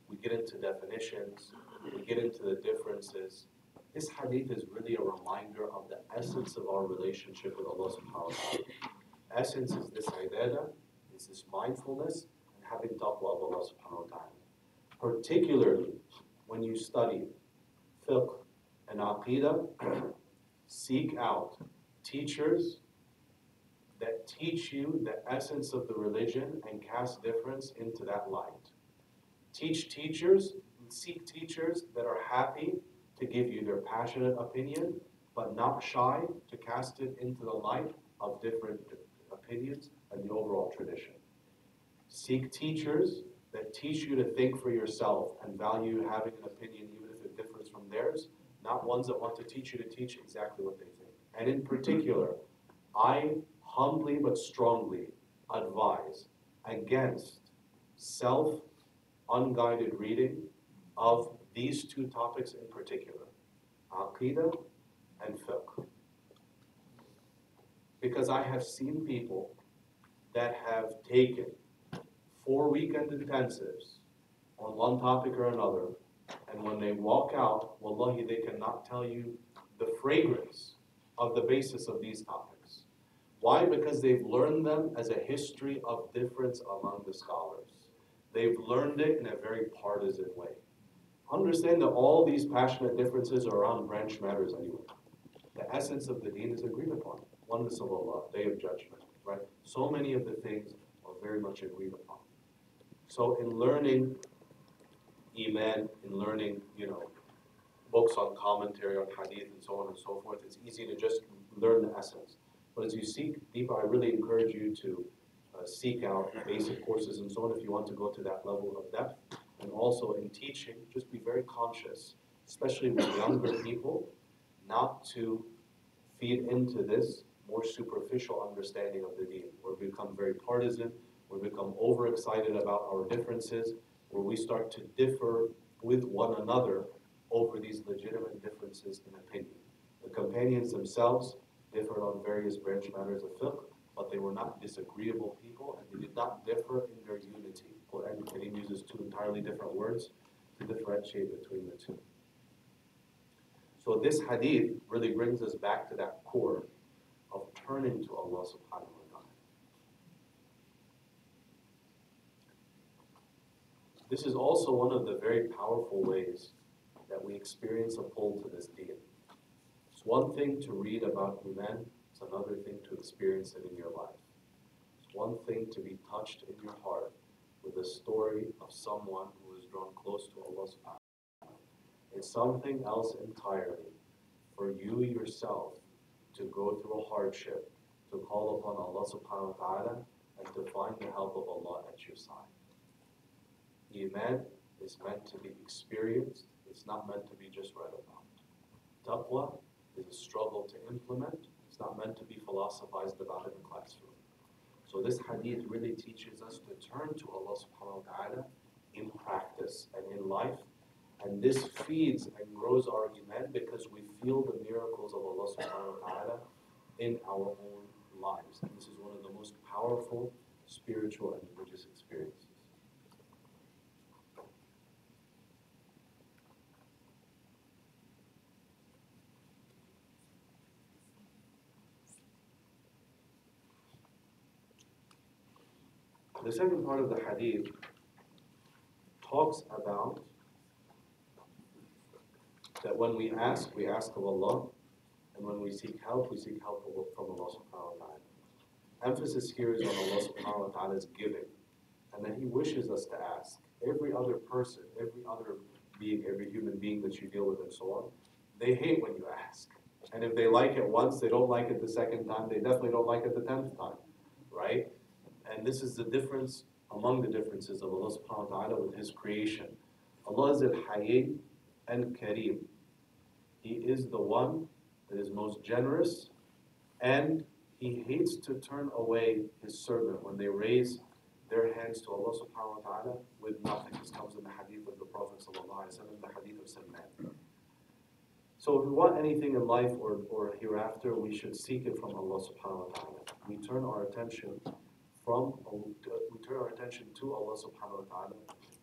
we get into definitions, we get into the differences. This hadith is really a reminder of the essence of our relationship with Allah subhanahu wa ta'ala. Essence is this ibadah, is this mindfulness, and having taqwa of Allah subhanahu wa ta'ala. Particularly when you study fiqh and aqidah, seek out teachers that teach you the essence of the religion and cast difference into that light. Seek teachers that are happy to give you their passionate opinion, but not shy to cast it into the light of different opinions and the overall tradition. Seek teachers that teach you to think for yourself and value having an opinion even if it differs from theirs, not ones that want to teach you to teach exactly what they think. And in particular, I humbly but strongly advise against self-unguided reading of these two topics in particular, aqidah and fiqh. Because I have seen people that have taken 4 weekend intensives on one topic or another, and when they walk out, wallahi, they cannot tell you the fragrance of the basis of these topics. Why? Because they've learned them as a history of difference among the scholars. They've learned it in a very partisan way. Understand that all these passionate differences are around branch matters anyway. The essence of the deen is agreed upon. Oneness of Allah, Day of Judgment, right? So many of the things are very much agreed upon. So in learning Iman, in learning, books on commentary on Hadith and so on and so forth, it's easy to just learn the essence. But as you seek deeper, I really encourage you to seek out basic courses and so on if you want to go to that level of depth. And also in teaching, just be very conscious, especially with younger people, not to feed into this more superficial understanding of the deen, where we become very partisan, where we become overexcited about our differences, where we start to differ with one another over these legitimate differences in opinion. The companions themselves differed on various branch matters of fiqh, but they were not disagreeable people, and they did not differ in their unity. Quran Kareem uses two entirely different words to differentiate between the two. So this hadith really brings us back to that core of turning to Allah subhanahu wa ta'ala. This is also one of the very powerful ways that we experience a pull to this deen. It's one thing to read about Iman, it's another thing to experience it in your life. It's one thing to be touched in your heart with a story of someone who is drawn close to Allah subhanahu wa ta'ala. It's something else entirely for you yourself to go through a hardship, to call upon Allah subhanahu wa ta'ala, and to find the help of Allah at your side. Iman is meant to be experienced, it's not meant to be just read about. Taqwa is a struggle to implement, it's not meant to be philosophized about in the classroom. So this hadith really teaches us to turn to Allah subhanahu wa ta'ala in practice and in life. And this feeds and grows our iman because we feel the miracles of Allah subhanahu wa ta'ala in our own lives. And this is one of the most powerful spiritual and religious experiences. The second part of the hadith talks about that when we ask of Allah, and when we seek help from Allah subhanahu wa ta'ala. Emphasis here is on Allah subhanahu wa ta'ala's giving, and that He wishes us to ask. Every other person, every other being, every human being that you deal with and so on, they hate when you ask. And if they like it once, they don't like it the second time, they definitely don't like it the 10th time, right? And this is the difference among the differences of Allah subhanahu wa ta'ala with His creation. Allah is al-Hayy al-Kareem. He is the one that is most generous, and He hates to turn away His servant when they raise their hands to Allah subhanahu wa ta'ala with nothing. This comes in the hadith of the Prophet sallallahu alaihi wasallam, the hadith of Salman. So if we want anything in life or hereafter, we should seek it from Allah subhanahu wa ta'ala. We turn our attention to Allah subhanahu wa ta'ala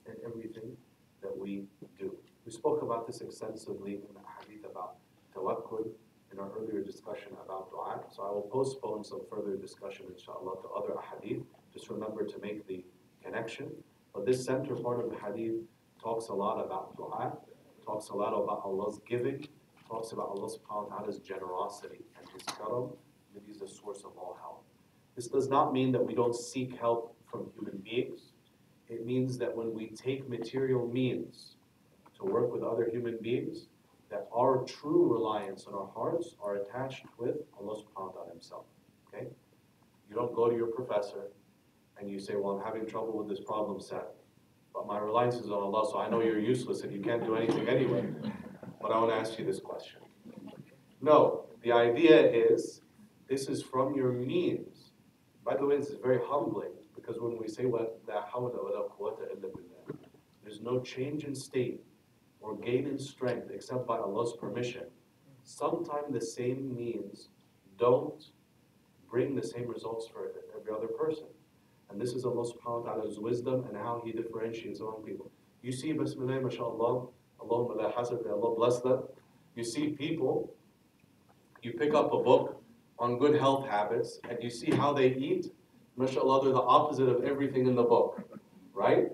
in everything that we do. We spoke about this extensively in the hadith about tawakkul in our earlier discussion about dua. So I will postpone some further discussion, inshallah, to other hadith. Just remember to make the connection. But this center part of the hadith talks a lot about dua, talks a lot about Allah's giving, talks about Allah subhanahu wa ta'ala's generosity and His karam, that He's the source of all help. This does not mean that we don't seek help from human beings. It means that when we take material means to work with other human beings, that our true reliance on our hearts are attached with Allah subhanahu wa ta'ala Himself. Okay? You don't go to your professor and you say, well, I'm having trouble with this problem set, but my reliance is on Allah, so I know you're useless and you can't do anything anyway. But I want to ask you this question. No, the idea is, this is from your means. By the way, this is very humbling, because when we say, la hawla wa la quwwata illa billah, there's no change in state or gain in strength except by Allah's permission. Sometimes the same means don't bring the same results for every other person. And this is Allah subhanahu wa ta'ala's wisdom and how He differentiates among people. You see, Bismillah, mashallah, Allahumma la hasad, Allah bless them. You see people, you pick up a book on good health habits, and you see how they eat, mashallah, they're the opposite of everything in the book, right?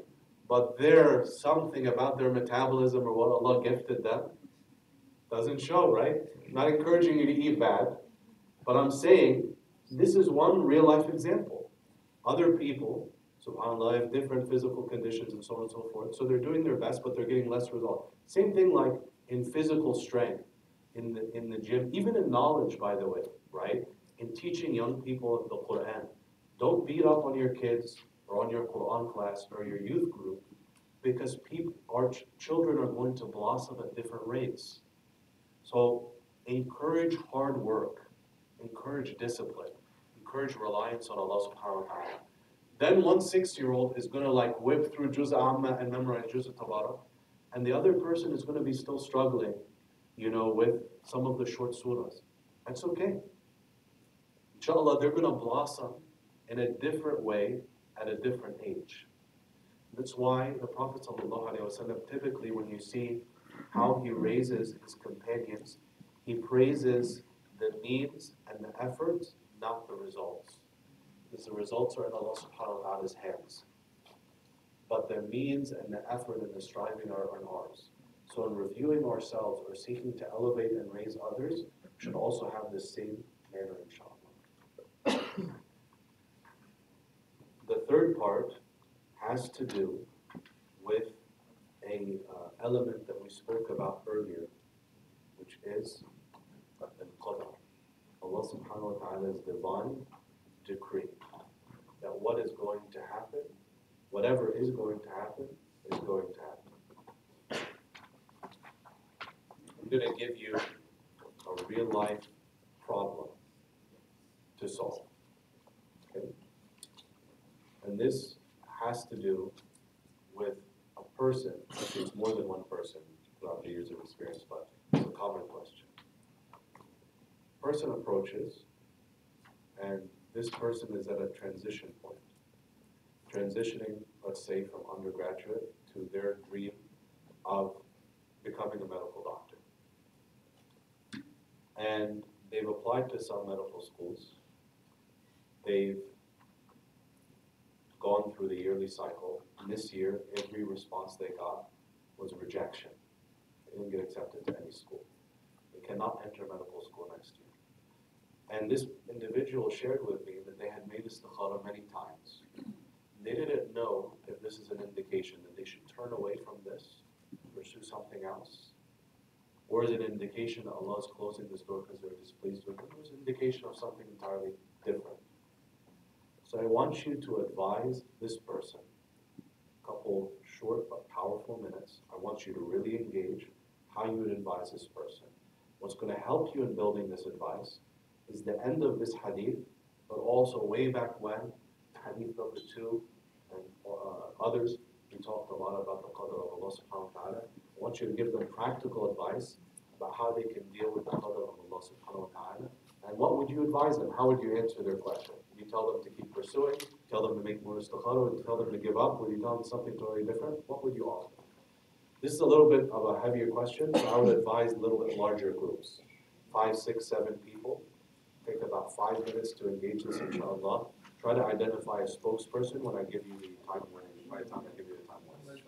But there's something about their metabolism or what Allah gifted them doesn't show, right? I'm not encouraging you to eat bad, but I'm saying this is one real life example. Other people, subhanAllah, have different physical conditions and so on and so forth, so they're doing their best, but they're getting less result. Same thing like in physical strength, in the gym, even in knowledge, by the way, right? In teaching young people the Quran. Don't beat up on your kids or on your Quran class or your youth group, because our children are going to blossom at different rates. So encourage hard work, encourage discipline, encourage reliance on Allah subhanahu wa ta'ala. Then one 6-year-old is going to whip through Juz Amma and memorize Juz Tabarak, and the other person is going to be still struggling, with some of the short surahs. That's okay. Inshallah, they're going to blossom in a different way at a different age. That's why the Prophet ﷺ, typically when you see how he raises his companions, he praises the means and the efforts, not the results. Because the results are in Allah subhanahu wa ta'ala's hands. But the means and the effort and the striving are in ours. So in reviewing ourselves or seeking to elevate and raise others, we should also have the same manner, inshallah. The third part has to do with a element that we spoke about earlier, which is al-qadr. Allah subhanahu wa ta'ala's divine decree that what is going to happen, whatever is going to happen, is going to happen. I'm going to give you a real life problem to solve. Okay? And this has to do with a person, actually it's more than one person throughout the years of experience, but it's a common question. Person approaches, and this person is at a transition point. Transitioning, let's say, from undergraduate to their dream of becoming a medical doctor. And they've applied to some medical schools. They've gone through the yearly cycle. And this year, every response they got was rejection. They didn't get accepted to any school. They cannot enter medical school next year. And this individual shared with me that they had made istikhara many times. They didn't know if this is an indication that they should turn away from this, pursue something else, or is it an indication that Allah is closing this door because they're displeased with it, or is it an indication of something entirely different? So I want you to advise this person, a couple short but powerful minutes. I want you to really engage how you would advise this person. What's going to help you in building this advice is the end of this hadith, but also way back when, hadith number 2 and others, we talked a lot about the qadr of Allah subhanahu wa ta'ala. I want you to give them practical advice about how they can deal with the qadr of Allah subhanahu wa ta'ala. And what would you advise them? How would you answer their question? Would you tell them to keep pursuing? Tell them to make more istikhara? Would you tell them to give up? Would you tell them something totally different? What would you offer? This is a little bit of a heavier question, so I would advise a little bit larger groups. 5, 6, 7 people. Take about 5 minutes to engage this, inshallah. Try to identify a spokesperson when I give you the time warning. By the time I give you the time warning.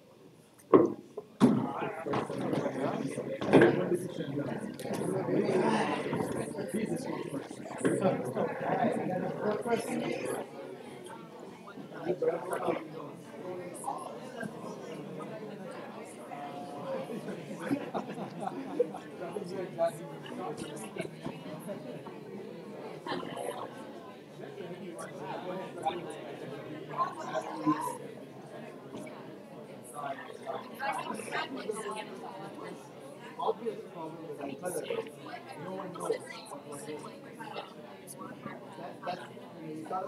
Obvious problem is color. No one knows what it is. That's you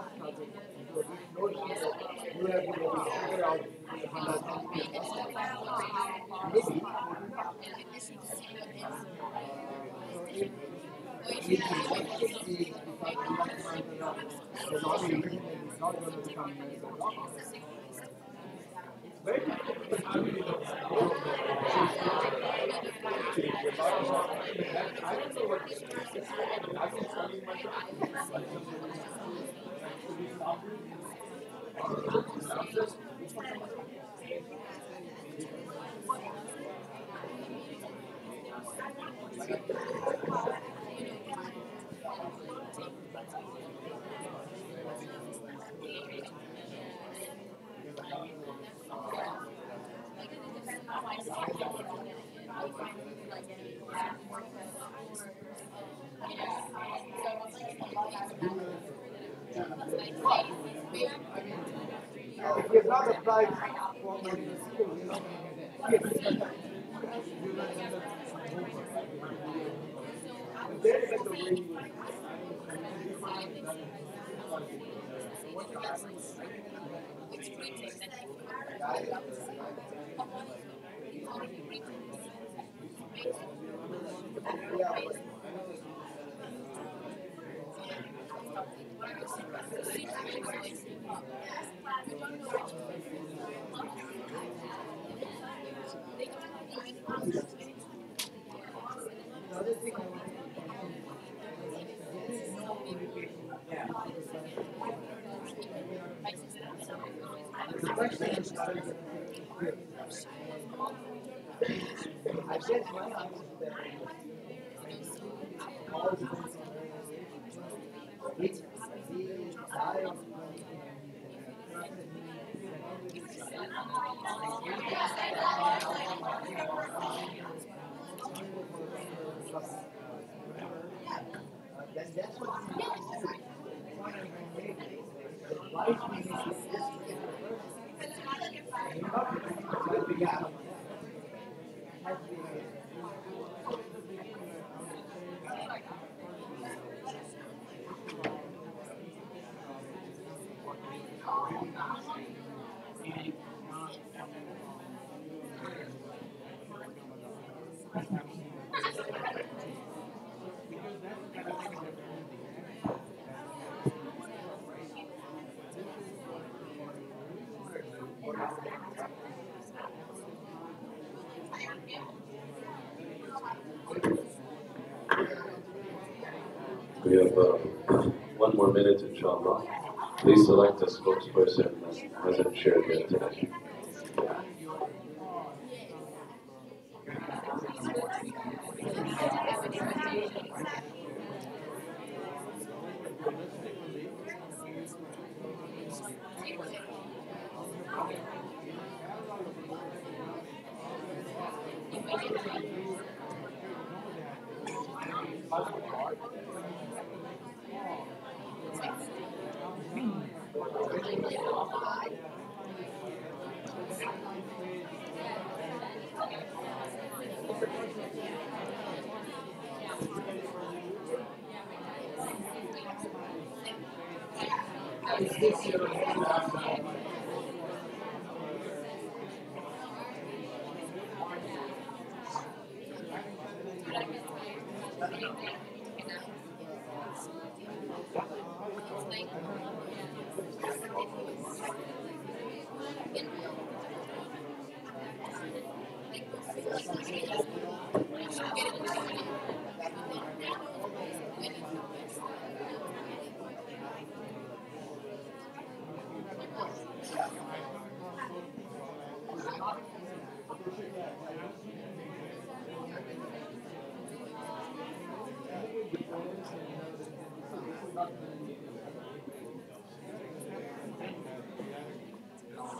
can't start it. So this notion that you have to figure out if you're not applied for medical school, you're not going to get it. But there is the way you the question is, I guess my answer to that is all depends on which die of the We have one more minute, inshallah. Please select a spokesperson that hasn't shared yet today.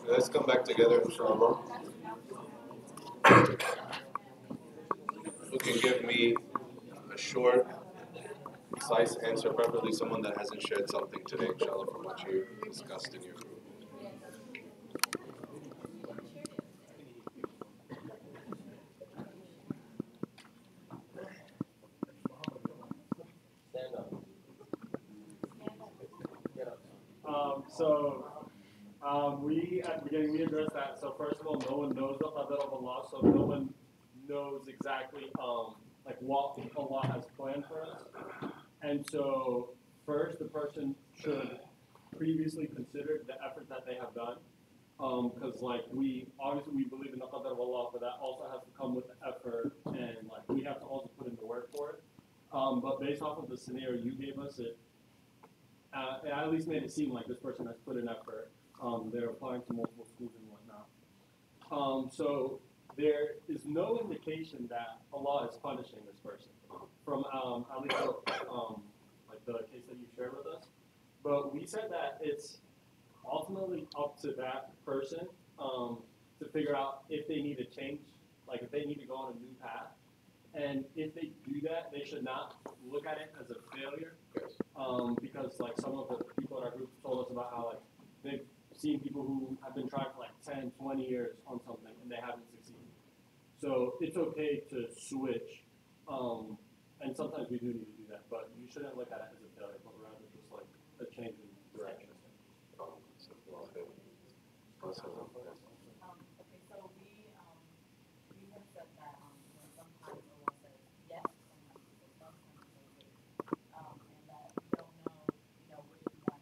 Let's come back together, inshallah. Who can give me a short, concise answer, preferably someone that hasn't shared something today, inshallah, from what you discussed in your group? We at the beginning we addressed that. So first of all, no one knows the qadar of Allah, so no one knows exactly like what Allah has planned for us. And so first, the person should previously consider the effort that they have done, because like we obviously we believe in the qadar of Allah, but that also has to come with effort, and like we have to also put in the work for it. But based off of the scenario you gave us, it at least made it seem like this person has put in effort. They're applying to multiple schools and whatnot. So there is no indication that Allah is punishing this person from at least like the case that you shared with us. But we said that it's ultimately up to that person to figure out if they need to change, like if they need to go on a new path. And if they do that, they should not look at it as a failure, because like some of the people in our group told us about how like they've seen people who have been trying for like 10, 20 years on something and they haven't succeeded. So it's okay to switch, and sometimes we do need to do that, but you shouldn't look at it as a failure, but rather just like a change in direction. Okay, so we have said that, sometimes Allah says yes, sometimes He says no, sometimes He says wait. And that we don't know, which one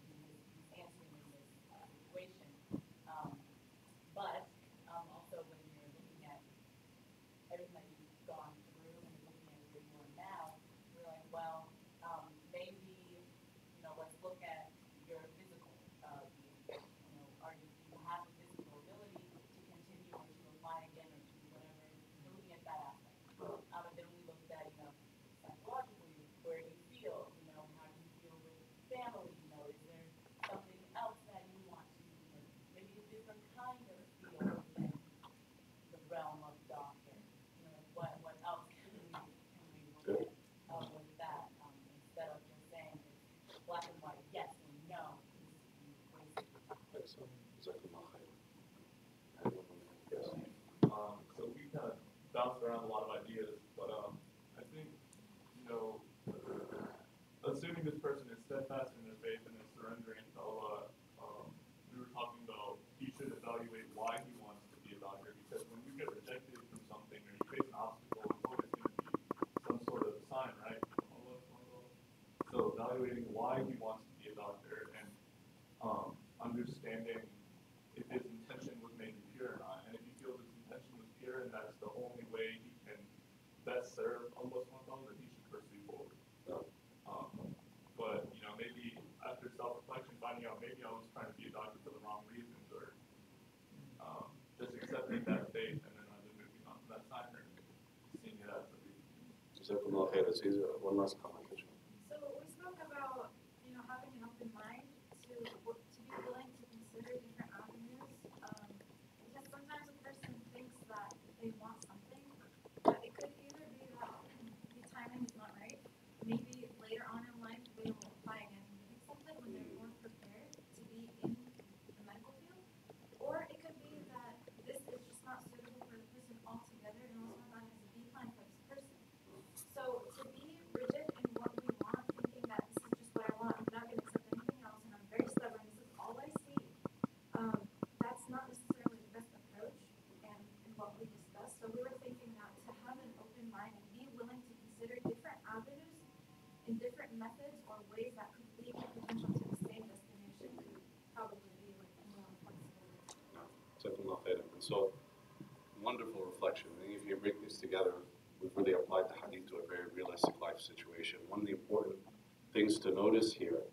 He's answering in this situation. But also when you're looking at everything that you've gone through and looking at where you are now, you're like, well, maybe, let's look at your physical being. Are you have a steadfast in their faith and is surrendering to Allah, we were talking about he should evaluate why he wants to be a doctor, because when you get rejected from something or you face an obstacle, it's always going to be some sort of sign, right? From Allah, so evaluating why he wants to be a doctor and understanding if his intention was maybe pure or not. And if he feels his intention was pure and that's the only way he can best serve Allah, then he should pursue forward. But maybe after self-reflection, finding out maybe I was trying to be a doctor for the wrong reasons, or just accepting that faith and then either moving on from that side or seeing it as a reason. Jazakumullah khair. One last comment. So we spoke about, having an open mind to be willing to consider different avenues. Because sometimes a person thinks that they want something, but it could either be that the timing is not right. Maybe later on in life they will apply again and need something when they're more prepared to be in the medical field. Or it could be that this is just not suitable for the person altogether, and also not as a decline for this person. So to be rigid in what we want, thinking that this is just what I want, I'm not going to accept anything else, and I'm very stubborn, this is all I see, that's not necessarily the best approach in what we discussed. So we were thinking that to have an open mind and be willing to consider different avenues and different methods or ways that could lead the potential to the same destination could probably be like more flexible. And so, wonderful reflection. I think if you break this together, we've really applied the hadith to a very realistic life situation. One of the important things to notice here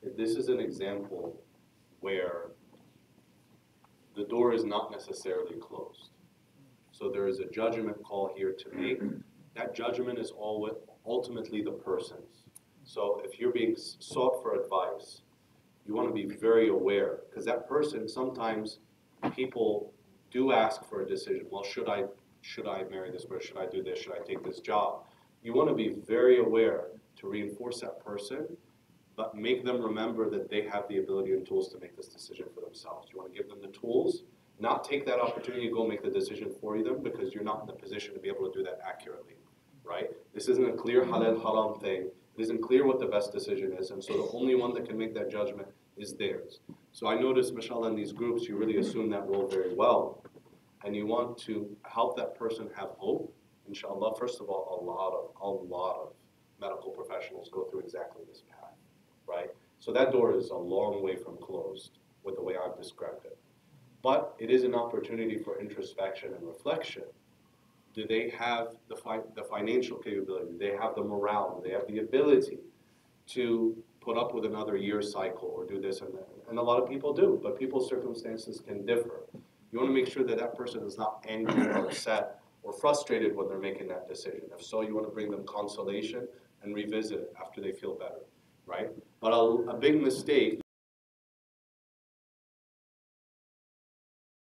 is this is an example where the door is not necessarily closed. So there is a judgment call here to make. That judgment is ultimately the person's. So if you're being sought for advice, you want to be very aware, because that person, sometimes people do ask for a decision. Well, should I marry this person? Should I do this? Should I take this job? You want to be very aware to reinforce that person, but make them remember that they have the ability and tools to make this decision for themselves. You want to give them the tools, not take that opportunity to go make the decision for them, because you're not in the position to be able to do that accurately, right? This isn't a clear halal haram thing. It isn't clear what the best decision is, and so the only one that can make that judgment is theirs. So I noticed, mashallah, in these groups, you really assume that role very well. And you want to help that person have hope. Inshallah, first of all, a lot of medical professionals go through exactly this path, right? So that door is a long way from closed with the way I've described it. But it is an opportunity for introspection and reflection. Do they have the financial capability? Do they have the morale? Do they have the ability to put up with another year cycle or do this and that? And a lot of people do, but people's circumstances can differ. You want to make sure that that person is not angry or upset or frustrated when they're making that decision. If so, you want to bring them consolation and revisit it after they feel better, right? But a big mistake,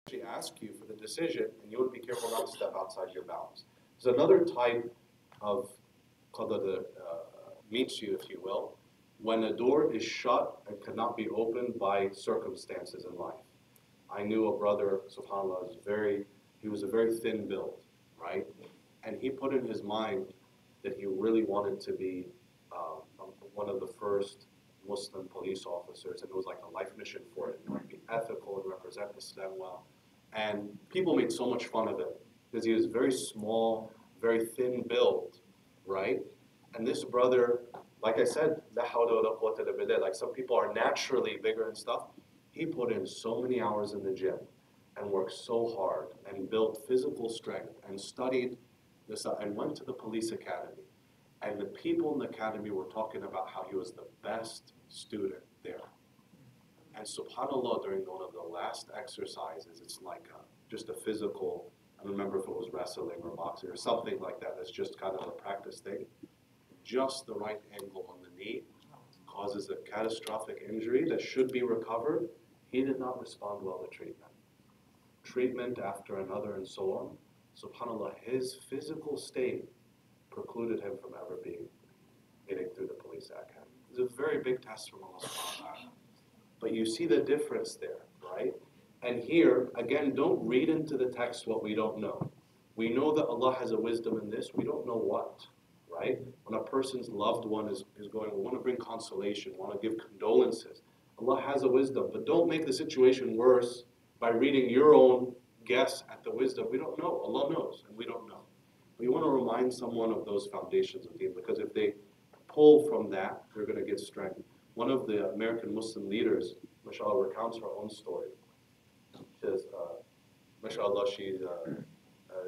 actually ask you for the decision, and you want to be careful not to step outside your bounds. There's another type of qadar that meets you, if you will, when a door is shut and cannot be opened by circumstances in life. I knew a brother, subhanAllah, he was a very thin build, right? And he put in his mind that he really wanted to be one of the first Muslim police officers, and it was like a life mission for it. He would be ethical and represent Islam well. And people made so much fun of it because he was very small, very thin build, right? And this brother, like I said, la hawla wa la quwwata illa billah, like some people are naturally bigger and stuff. He put in so many hours in the gym and worked so hard and built physical strength and studied this and went to the police academy. And the people in the academy were talking about how he was the best student there. And subhanAllah, during one of the last exercises, it's like just a physical, I don't remember if it was wrestling or boxing or something like that, that's just kind of a practice thing. Just the right angle on the knee causes a catastrophic injury that should be recovered. He did not respond well to treatment. Treatment after another and so on. SubhanAllah, his physical state precluded him from ever getting through the police academy. It's a very big test from Allah subhanahu wa ta'ala. But you see the difference there, right? And here, again, don't read into the text what we don't know. We know that Allah has a wisdom in this, we don't know what, right? When a person's loved one is going, we want to bring consolation, want to give condolences. Allah has a wisdom, but don't make the situation worse by reading your own guess at the wisdom. We don't know. Allah knows, and we don't know. But you want to remind someone of those foundations of deen, because if they pull from that, they're going to get strength. One of the American Muslim leaders, mashallah, recounts her own story. She says, mashallah,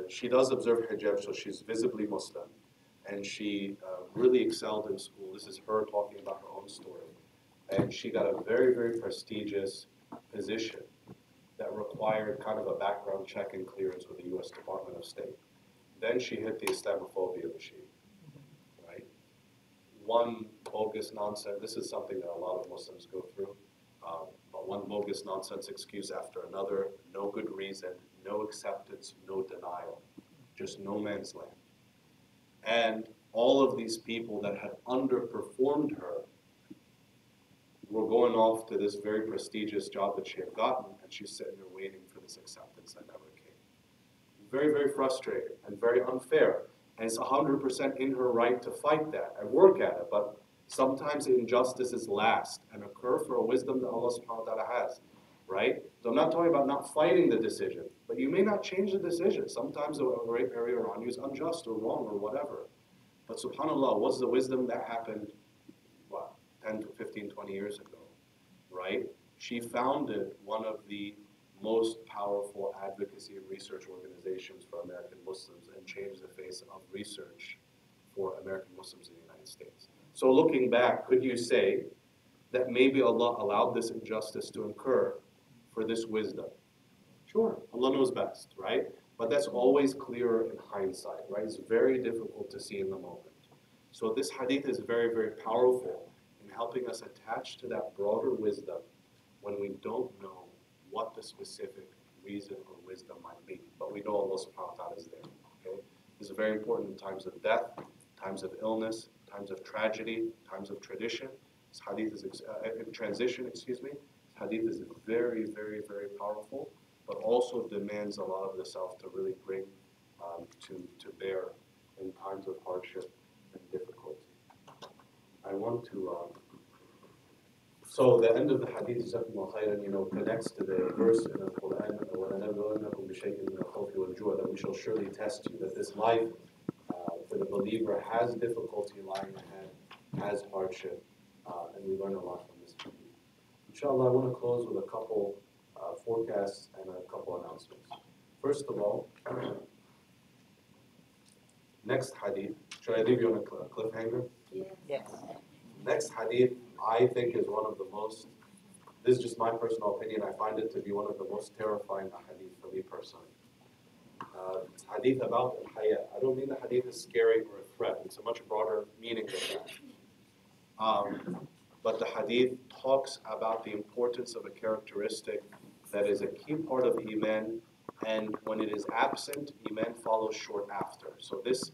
she does observe hijab, so she's visibly Muslim. And she really excelled in school. This is her talking about her own story. And she got a very, very prestigious position that required kind of a background check and clearance with the U.S. Department of State. Then she hit the Islamophobia machine, right? One bogus nonsense, this is something that a lot of Muslims go through, but one bogus nonsense excuse after another, no good reason, no acceptance, no denial, just no man's land. And all of these people that had underperformed her were going off to this very prestigious job that she had gotten, and she's sitting there waiting for this acceptance that never came. Very, very frustrating and very unfair. And it's 100% in her right to fight that and work at it, but sometimes injustices last and occur for a wisdom that Allah subhanahu wa ta'ala has, right? So I'm not talking about not fighting the decision, but you may not change the decision. Sometimes the area around you is unjust or wrong or whatever. But subhanAllah, what's the wisdom that happened, 10 to 15, 20 years ago, right? She founded one of the most powerful advocacy and research organizations for American Muslims and changed the face of research for American Muslims in the United States. So looking back, could you say that maybe Allah allowed this injustice to occur for this wisdom? Sure, Allah knows best, right? But that's always clearer in hindsight, right? It's very difficult to see in the moment. So this hadith is very, very powerful in helping us attach to that broader wisdom when we don't know what the specific reason or wisdom might be. But we know Allah subhanahu wa ta'ala is there, okay? This is very important in times of death, times of illness, times of tragedy, times of tradition. This hadith is, transition, excuse me. This hadith is very, very, very powerful, but also demands a lot of the self to really bring to bear in times of hardship and difficulty. I want to, so the end of the hadith, connects to the verse in the Quran, that we shall surely test you, that this life for the believer has difficulty lying ahead, has hardship, and we learn a lot from this hadith. Inshallah, I want to close with a couple forecasts and a couple announcements. First of all, next hadith, should I leave you on a cliffhanger? Yes. Next hadith, I think, is one of the most, this is just my personal opinion, I find it to be one of the most terrifying hadith for me personally. It's hadith about al-haya. I don't mean the hadith is scary or a threat. It's a much broader meaning than that. But the hadith talks about the importance of a characteristic that is a key part of Iman, and when it is absent, Iman follows shortly after. So this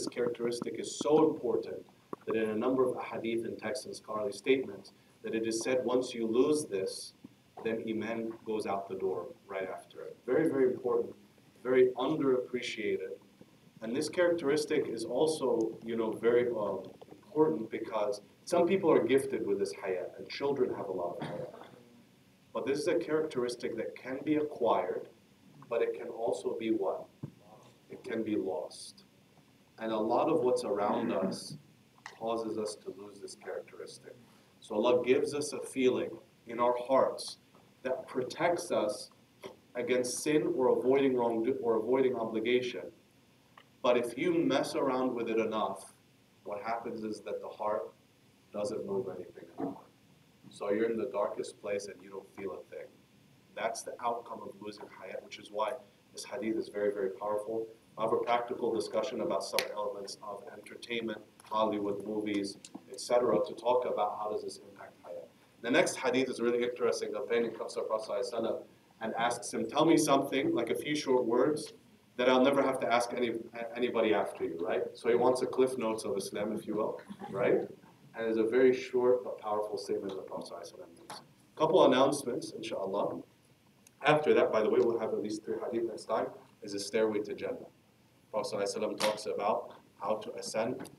characteristic is so important that in a number of hadith and texts and scholarly statements, that it is said once you lose this, then Iman goes out the door right after it. Very, very important, very underappreciated. And this characteristic is also, very important because some people are gifted with this haya, and children have a lot of haya. But this is a characteristic that can be acquired, but it can also be what? It can be lost. And a lot of what's around us causes us to lose this characteristic. So Allah gives us a feeling in our hearts that protects us against sin or avoiding obligation. But if you mess around with it enough, what happens is that the heart doesn't move anything anymore. So you're in the darkest place and you don't feel a thing. That's the outcome of losing hayat, which is why this hadith is very, very powerful. I have a practical discussion about some elements of entertainment, Hollywood movies, etc., to talk about how does this impact hayat. The next hadith is really interesting. The companion comes to Prophet ﷺ and asks him, tell me something, like a few short words, that I'll never have to ask anybody after you, right? So he wants a cliff notes of Islam, if you will, right? And it's a very short but powerful statement of the Prophet ﷺ makes. A couple announcements, inshallah. After that, by the way, we'll have at least 3 hadith next time, is a stairway to Jannah. Prophet ﷺ talks about how to ascend,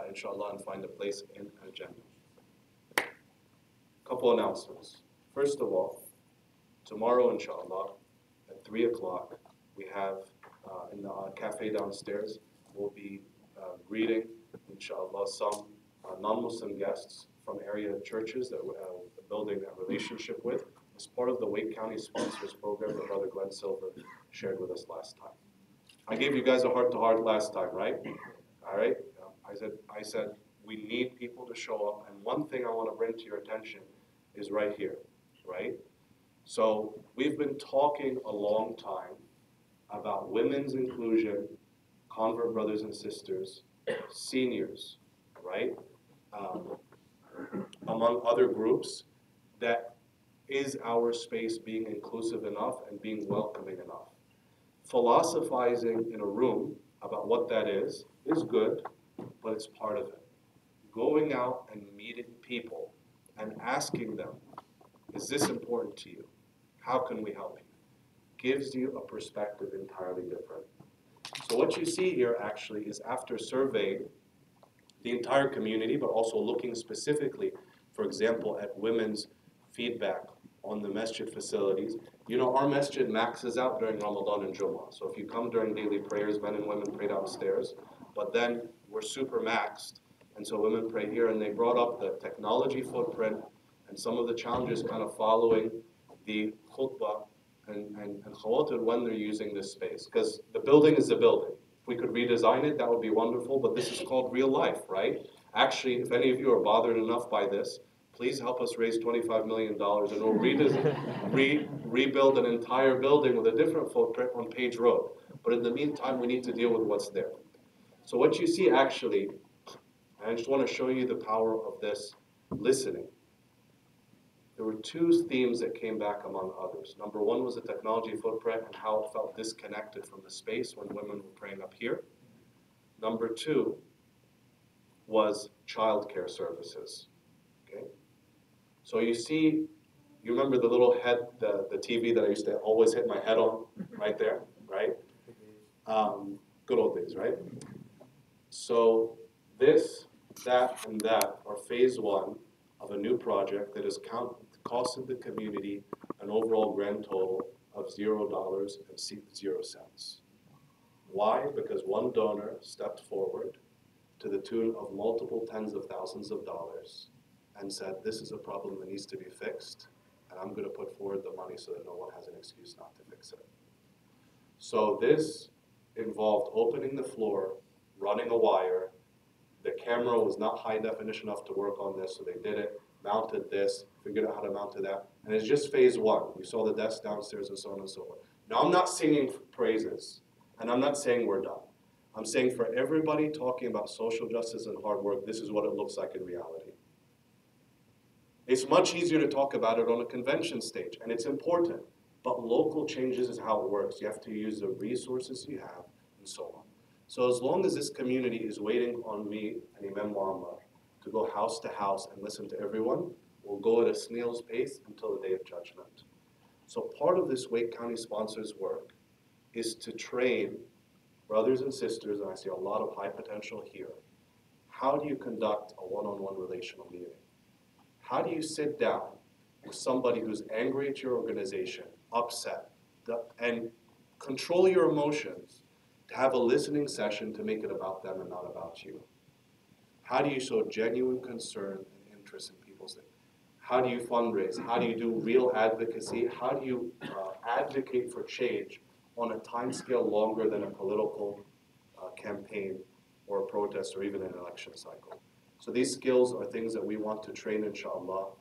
inshallah, and find a place in Al-Jannah. Couple announcements. First of all, tomorrow, inshallah, at 3 o'clock, we have in the cafe downstairs, we'll be greeting, inshallah, some non-Muslim guests from area churches that we're building a relationship with as part of the Wake County Sponsors Program that Brother Glenn Silver shared with us last time. I gave you guys a heart-to-heart last time, right? All right? I said we need people to show up, and one thing I want to bring to your attention is right here, right? So we've been talking a long time about women's inclusion, convert brothers and sisters, seniors, right? Among other groups, that is our space being inclusive enough and being welcoming enough. Philosophizing in a room about what that is good, but it's part of it. Going out and meeting people and asking them, is this important to you? How can we help you? Gives you a perspective entirely different. So what you see here actually is after surveying the entire community, but also looking specifically, for example, at women's feedback on the masjid facilities. You know, our masjid maxes out during Ramadan and Jummah. So if you come during daily prayers, men and women pray downstairs. But then we're super maxed, and so women pray here. And they brought up the technology footprint and some of the challenges kind of following the khutbah and khawatir when they're using this space. Because the building is a building. If we could redesign it, that would be wonderful, but this is called real life, right? Actually, if any of you are bothered enough by this, please help us raise $25 million and we'll rebuild an entire building with a different footprint on Page Road. But in the meantime, we need to deal with what's there. So what you see actually, and I just want to show you the power of this listening. There were two themes that came back among others. Number one was the technology footprint and how it felt disconnected from the space when women were praying up here. Number two was childcare services. Okay? So you see, you remember the little head, the TV that I used to always hit my head on, right there, right? Good old days, right? So this, that, and that are phase one of a new project that has costed the community an overall grand total of $0 and 0 cents. Why? Because one donor stepped forward to the tune of multiple tens of thousands of dollars and said, this is a problem that needs to be fixed, and I'm going to put forward the money so that no one has an excuse not to fix it. So this involved opening the floor, running a wire. The camera was not high definition enough to work on this, so they did it, mounted this, figured out how to mount to that, and it's just phase one. You saw the desk downstairs and so on and so forth. Now I'm not singing praises, and I'm not saying we're done. I'm saying for everybody talking about social justice and hard work, this is what it looks like in reality. It's much easier to talk about it on a convention stage, and it's important, but local changes is how it works. You have to use the resources you have, and so on. So as long as this community is waiting on me and Imam Muammar to go house to house and listen to everyone, we'll go at a snail's pace until the day of judgment. So part of this Wake County sponsors work is to train brothers and sisters, and I see a lot of high potential here. How do you conduct a one-on-one relational meeting? How do you sit down with somebody who's angry at your organization, upset, and control your emotions to have a listening session to make it about them and not about you? How do you show genuine concern and interest in people's things? How do you fundraise? How do you do real advocacy? How do you advocate for change on a time scale longer than a political campaign or a protest or even an election cycle? So these skills are things that we want to train, inshallah,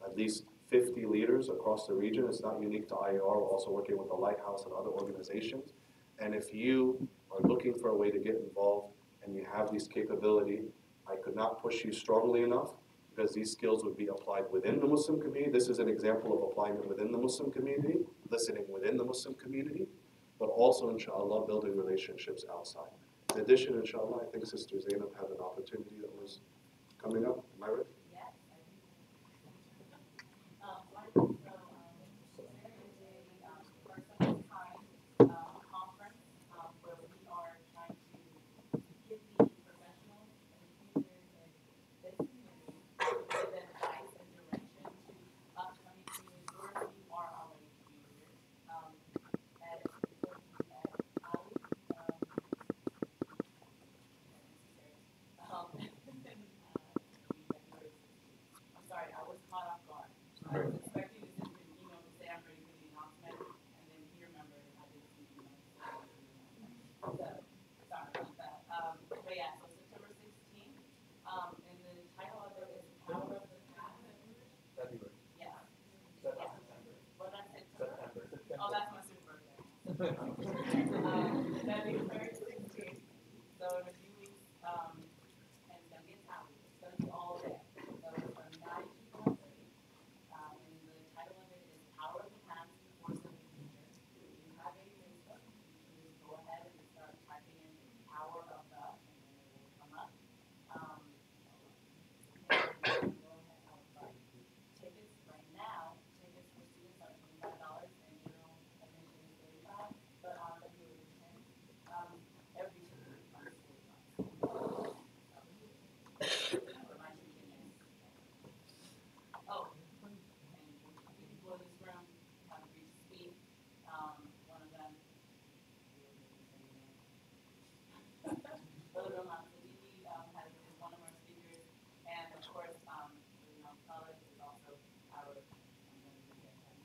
at least 50 leaders across the region. It's not unique to IAR. We're also working with the Lighthouse and other organizations. And if you are looking for a way to get involved and you have these capability, I could not push you strongly enough because these skills would be applied within the Muslim community. This is an example of applying it within the Muslim community, listening within the Muslim community, but also, inshallah, building relationships outside. In addition, inshallah, I think Sister Zainab had an opportunity that was coming up. Am I right? Yes, I do. There is a first of its kind conference where we are trying to give the presenters That expires 16th, so in a few weeks, and it's gonna get tallied, it's gonna be all there. So it's from 9 to 4:30. And the title of it is Power of the Past, Force of the Future. If you have a Facebook, you can just go ahead and start typing in Power of the, and then it will come up. And go ahead, tickets right now, tickets for students are $25 and general admission is $35, but on February 10th, every ticket is $40. My tuition is. Oh, and two people in this room have agreed to speak. One of them, Brother Roman Sadiki, is one of our speakers, and of course, College is also our, I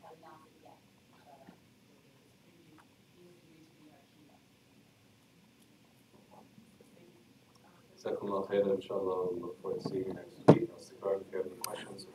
haven't announced it yet, but it's preview, he has agreed to be our keynote. Thank you. Jazakallah khairan, inshallah. We look forward to seeing you next week. I'll stick around if you have any questions.